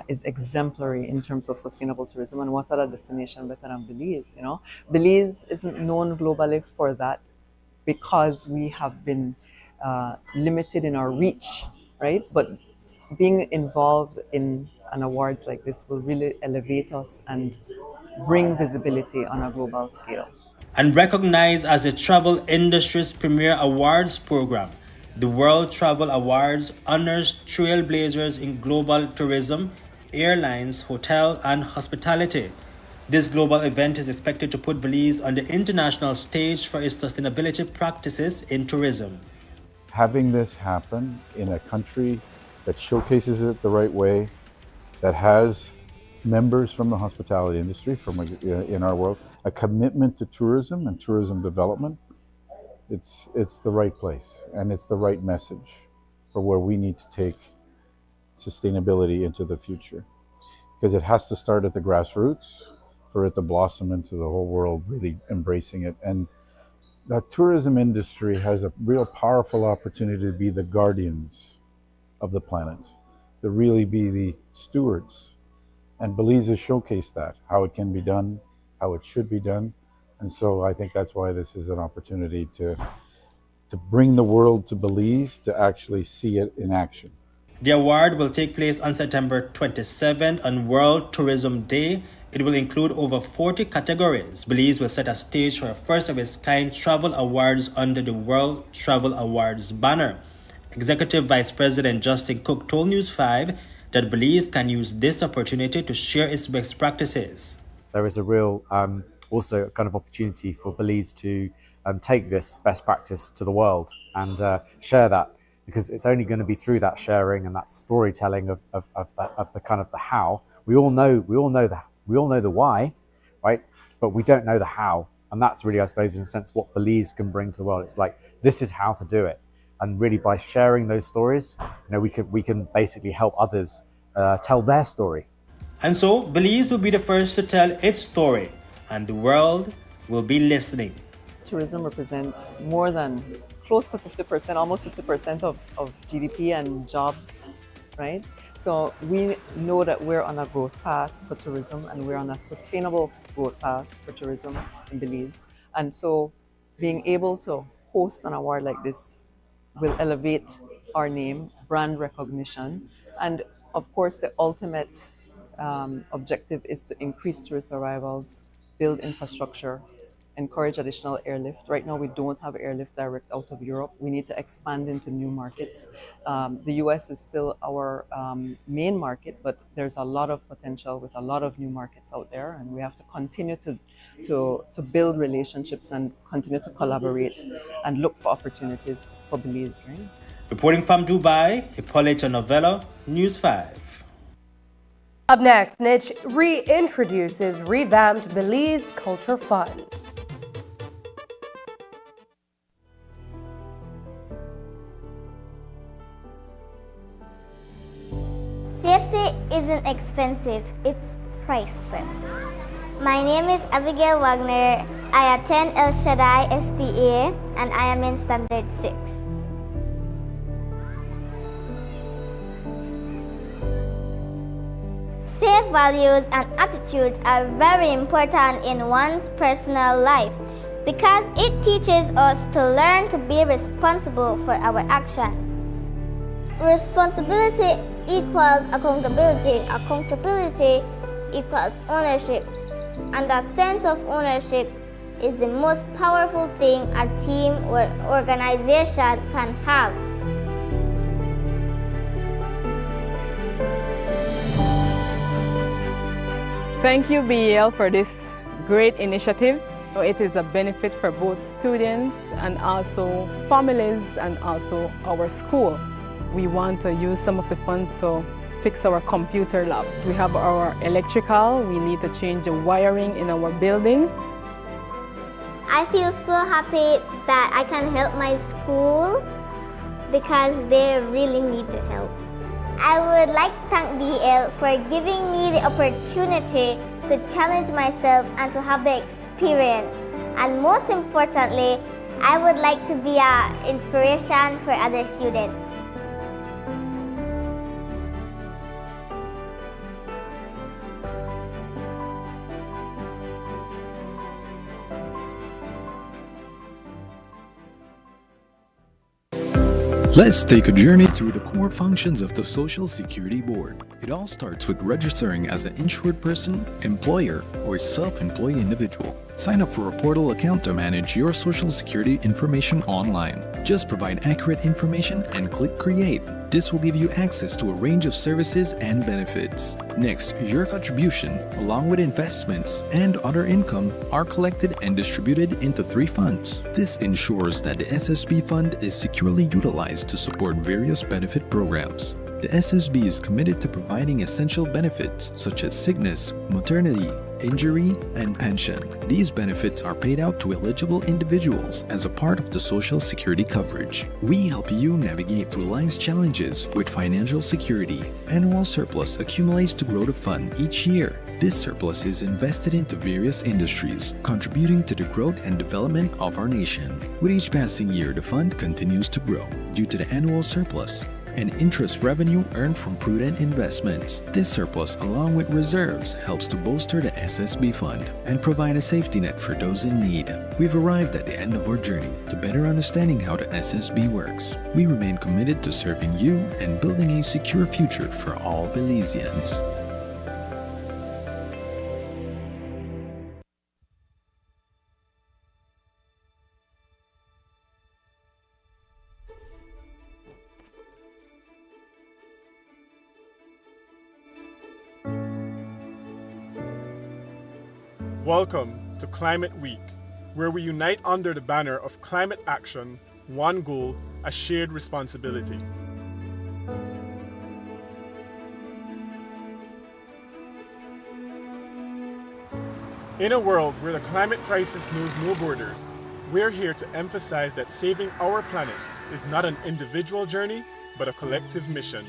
is exemplary in terms of sustainable tourism. And what other destination better than Belize, you know? Belize isn't known globally for that because we have been limited in our reach, right? But being involved in an awards like this will really elevate us and bring visibility on a global scale. And recognized as the travel industry's premier awards program, The World Travel Awards honors trailblazers in global tourism, airlines, hotel, and hospitality. This global event is expected to put Belize on the international stage for its sustainability practices in tourism. Having this happen in a country that showcases it the right way, that has members from the hospitality industry in our world, a commitment to tourism and tourism development, it's the right place, and it's the right message for where we need to take sustainability into the future. Because it has to start at the grassroots for it to blossom into the whole world really embracing it. And the tourism industry has a real powerful opportunity to be the guardians of the planet, to really be the stewards. And Belize has showcased that, how it can be done, how it should be done. And so I think that's why this is an opportunity to bring the world to Belize, to actually see it in action. The award will take place on September 27th on World Tourism Day. It will include over 40 categories. Belize will set a stage for a first-of-its-kind travel awards under the World Travel Awards banner. Executive Vice President Justin Cook told News 5 that Belize can use this opportunity to share its best practices. There is a real also kind of opportunity for Belize to take this best practice to the world and share that, because it's only going to be through that sharing and that storytelling of the kind of the how. We all know the why, right? But we don't know the how, and that's really, I suppose, in a sense, what Belize can bring to the world. It's like, this is how to do it, and really by sharing those stories, we can basically help others tell their story. And so Belize will be the first to tell its story, and the world will be listening. Tourism represents more than close to 50%, almost 50% of GDP and jobs, right? So we know that we're on a growth path for tourism, and we're on a sustainable growth path for tourism in Belize. And so being able to host an award like this will elevate our name, brand recognition, and of course the ultimate objective is to increase tourist arrivals, build infrastructure, encourage additional airlift. Right now we don't have airlift direct out of Europe. We need to expand into new markets. The US is still our main market, but there's a lot of potential with a lot of new markets out there, and we have to continue to build relationships and continue to collaborate and look for opportunities for Belize, right? Reporting from Dubai, Hippolyta Novella, News 5. Up next, Niche reintroduces revamped Belize Culture Fund. Safety isn't expensive, it's priceless. My name is Abigail Wagner. I attend El Shaddai STA and I am in Standard 6. Safe values and attitudes are very important in one's personal life because it teaches us to learn to be responsible for our actions. Responsibility equals accountability. Accountability equals ownership. And a sense of ownership is the most powerful thing a team or organization can have. Thank you, BEL, for this great initiative. It is a benefit for both students and also families and also our school. We want to use some of the funds to fix our computer lab. We have our electrical, we need to change the wiring in our building. I feel so happy that I can help my school because they really need the help. I would like to thank BEL for giving me the opportunity to challenge myself and to have the experience. And most importantly, I would like to be an inspiration for other students. Let's take a journey through the core functions of the Social Security Board. It all starts with registering as an insured person, employer, or self-employed individual. Sign up for a portal account to manage your Social Security information online. Just provide accurate information and click Create. This will give you access to a range of services and benefits. Next, your contribution, along with investments and other income, are collected and distributed into 3 funds. This ensures that the SSB fund is securely utilized to support various benefit programs. The SSB is committed to providing essential benefits such as sickness, maternity, injury, and pension. These benefits are paid out to eligible individuals as a part of the Social Security coverage. We help you navigate through life's challenges with financial security. Annual surplus accumulates to grow the fund each year. This surplus is invested into various industries, contributing to the growth and development of our nation. With each passing year, the fund continues to grow due to the annual surplus and interest revenue earned from prudent investments. This surplus, along with reserves, helps to bolster the SSB fund and provide a safety net for those in need. We've arrived at the end of our journey to better understanding how the SSB works. We remain committed to serving you and building a secure future for all Belizeans. Welcome to Climate Week, where we unite under the banner of climate action, one goal, a shared responsibility. In a world where the climate crisis knows no borders, we're here to emphasize that saving our planet is not an individual journey, but a collective mission.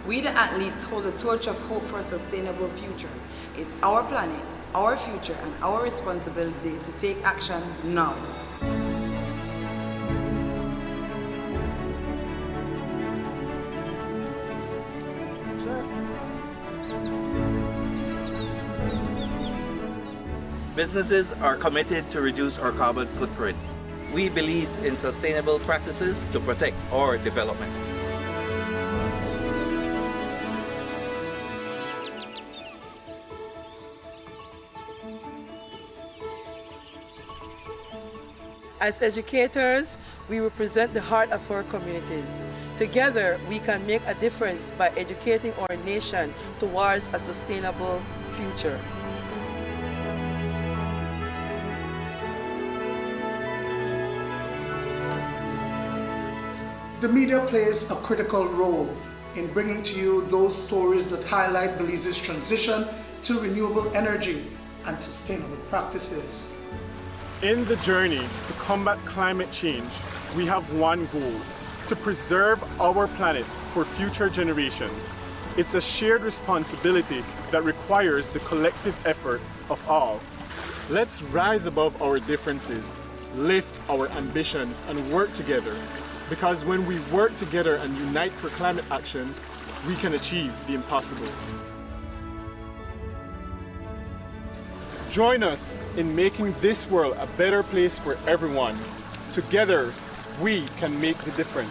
We the athletes hold the torch of hope for a sustainable future. It's our planet, our future, and our responsibility to take action now. Businesses are committed to reduce our carbon footprint. We believe in sustainable practices to protect our development. As educators, we represent the heart of our communities. Together, we can make a difference by educating our nation towards a sustainable future. The media plays a critical role in bringing to you those stories that highlight Belize's transition to renewable energy and sustainable practices. In the journey to combat climate change, we have one goal: to preserve our planet for future generations. It's a shared responsibility that requires the collective effort of all. Let's rise above our differences, lift our ambitions, and work together. Because when we work together and unite for climate action, we can achieve the impossible. Join us in making this world a better place for everyone. Together, we can make the difference.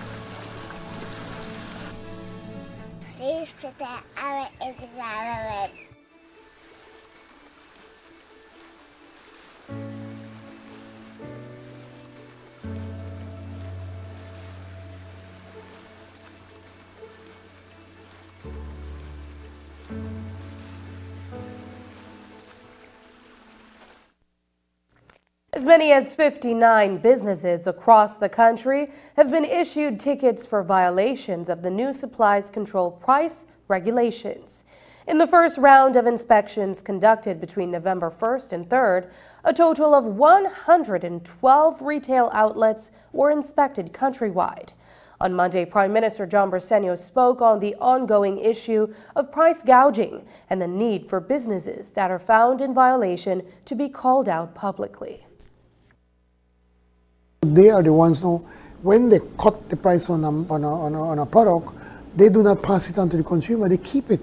Please protect our environment. As many as 59 businesses across the country have been issued tickets for violations of the new supplies control price regulations. In the first round of inspections conducted between November 1st and 3rd, a total of 112 retail outlets were inspected countrywide. On Monday, Prime Minister John Briceño spoke on the ongoing issue of price gouging and the need for businesses that are found in violation to be called out publicly. They are the ones who, when they cut the price on a product, they do not pass it on to the consumer, they keep it.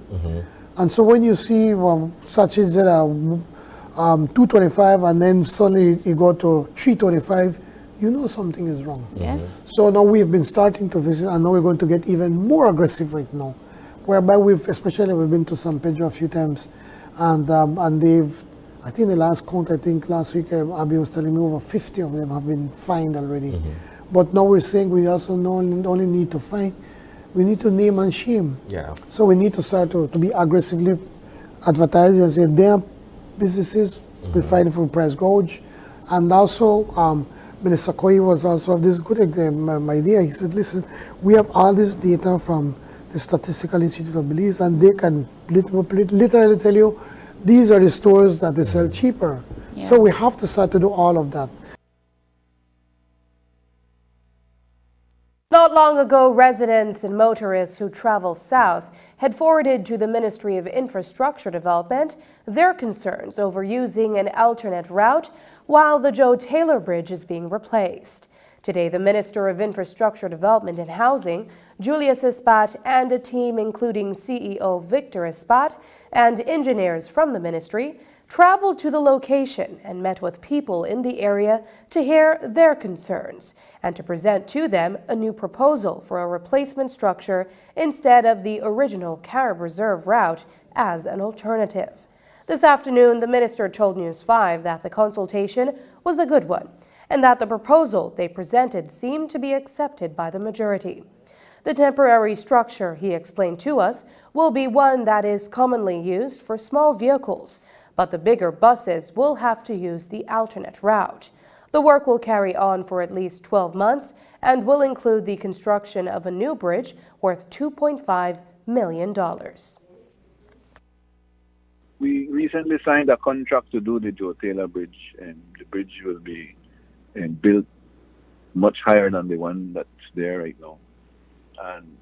And so when you see such as 225 and then suddenly you go to 325, you know something is wrong. Yes. So now we've been starting to visit, and now we're going to get even more aggressive right now, whereby we've been to San Pedro a few times, and they've, I think the last count, last week, Abby was telling me over 50 of them have been fined already. But now we're saying we also only need to fine, we need to name and shame. Yeah. So we need to start to be aggressively advertising and say their businesses will fight for price gouge. And also, Minister Koi was also of this good idea. He said, listen, we have all this data from the Statistical Institute of Belize, and they can literally tell you, these are the stores that they sell cheaper. Yeah. So we have to start to do all of that. Not long ago, residents and motorists who travel south had forwarded to the Ministry of Infrastructure Development their concerns over using an alternate route while the Joe Taylor Bridge is being replaced. Today, the Minister of Infrastructure Development and Housing, Julius Espat, and a team including CEO Victor Espat and engineers from the ministry traveled to the location and met with people in the area to hear their concerns and to present to them a new proposal for a replacement structure instead of the original Carib Reserve route as an alternative. This afternoon, the minister told News 5 that the consultation was a good one and that the proposal they presented seemed to be accepted by the majority. The temporary structure, he explained to us, will be one that is commonly used for small vehicles, but the bigger buses will have to use the alternate route. The work will carry on for at least 12 months and will include the construction of a new bridge worth $2.5 million. We recently signed a contract to do the Joe Taylor Bridge, and the bridge will be built much higher than the one that's there right now. And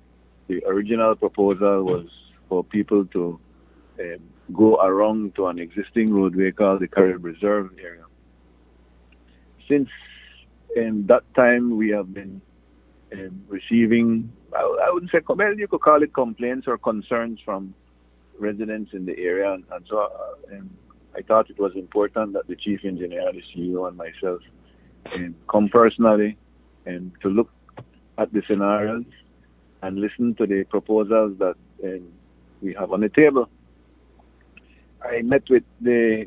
the original proposal was for people to go around to an existing roadway called the Carib Reserve area. Since that time, we have been receiving, I wouldn't say, well, you could call it complaints or concerns from residents in the area. And so I thought it was important that the chief engineer, the CEO, and myself come personally and to look at the scenarios and listen to the proposals that we have on the table. I met with the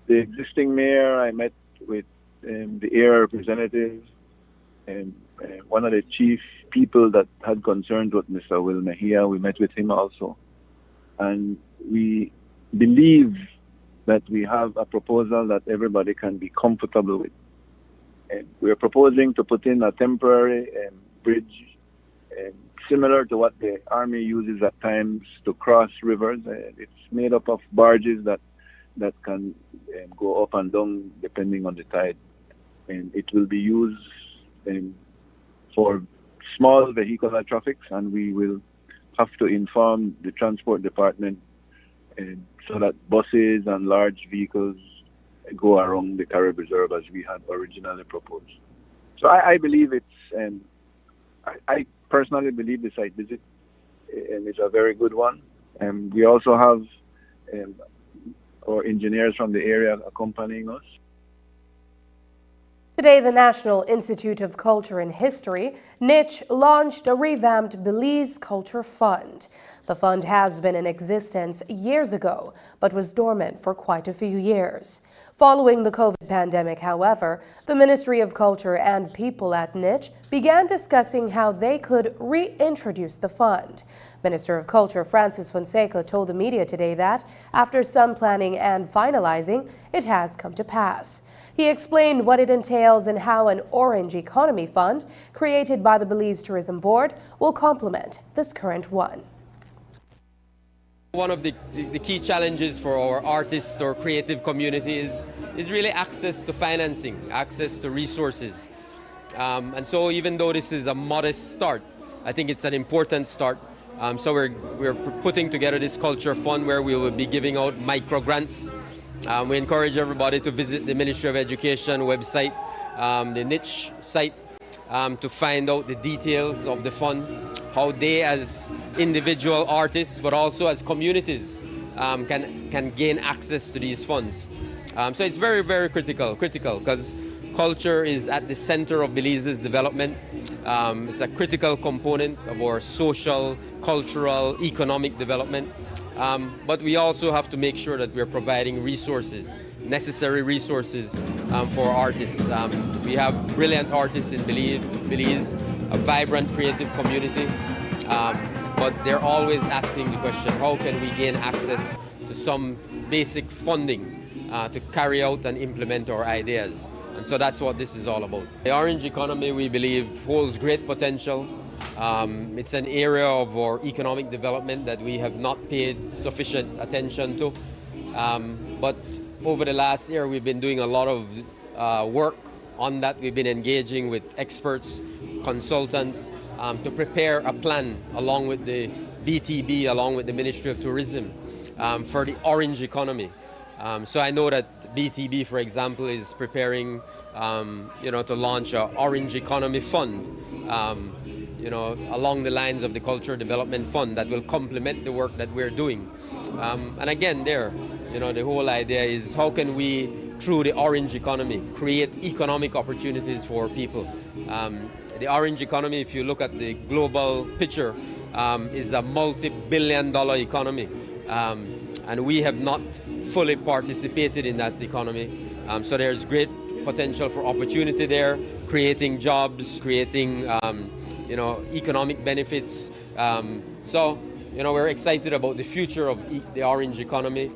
existing mayor, I met with the area representatives, and one of the chief people that had concerns with Mr. Will Mejia, we met with him also. And we believe that we have a proposal that everybody can be comfortable with. And we're proposing to put in a temporary bridge similar to what the Army uses at times to cross rivers. It's made up of barges that can go up and down depending on the tide. And it will be used for small vehicular traffic, and we will have to inform the transport department so that buses and large vehicles go around the Carib Reserve as we had originally proposed. So I believe it's, I personally believe the site visit is a very good one. We also have our engineers from the area accompanying us. Today, the National Institute of Culture and History, NICH, launched a revamped Belize Culture Fund. The fund has been in existence years ago, but was dormant for quite a few years. Following the COVID pandemic, however, the Ministry of Culture and people at NICH began discussing how they could reintroduce the fund. Minister of Culture Francis Fonseca told the media today that, after some planning and finalizing, it has come to pass. He explained what it entails and how an Orange Economy Fund, created by the Belize Tourism Board, will complement this current one. One of the key challenges for our artists or creative community is really access to financing, access to resources. And so even though this is a modest start, I think it's an important start. So we're putting together this culture fund where we will be giving out micro grants. We encourage everybody to visit the Ministry of Education website, the NICH site, to find out the details of the fund, how they as individual artists, but also as communities, can gain access to these funds. So it's very, very critical because culture is at the center of Belize's development. It's a critical component of our social, cultural, economic development. But we also have to make sure that we're providing resources, necessary resources for artists. We have brilliant artists in Belize, a vibrant creative community, but they're always asking the question, how can we gain access to some basic funding to carry out and implement our ideas? And so that's what this is all about. The orange economy, we believe, holds great potential. It's an area of our economic development that we have not paid sufficient attention to. But over the last year, we've been doing a lot of work on that. We've been engaging with experts, consultants, to prepare a plan along with the BTB, along with the Ministry of Tourism, for the orange economy. So I know that BTB, for example, is preparing, to launch an Orange Economy Fund, along the lines of the Culture Development Fund that will complement the work that we're doing. And again, the whole idea is how can we, through the orange economy, create economic opportunities for people. The orange economy, if you look at the global picture, is a multi-billion-dollar economy. And we have not fully participated in that economy. So there's great potential for opportunity there, creating jobs, creating economic benefits. So we're excited about the future of the orange economy.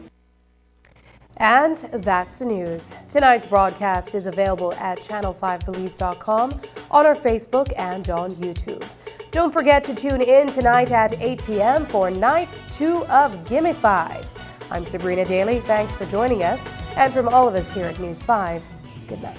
And that's the news. Tonight's broadcast is available at channel5belize.com, on our Facebook and on YouTube. Don't forget to tune in tonight at 8 p.m. for Night 2 of Gimme 5. I'm Sabrina Daly. Thanks for joining us. And from all of us here at News 5, good night.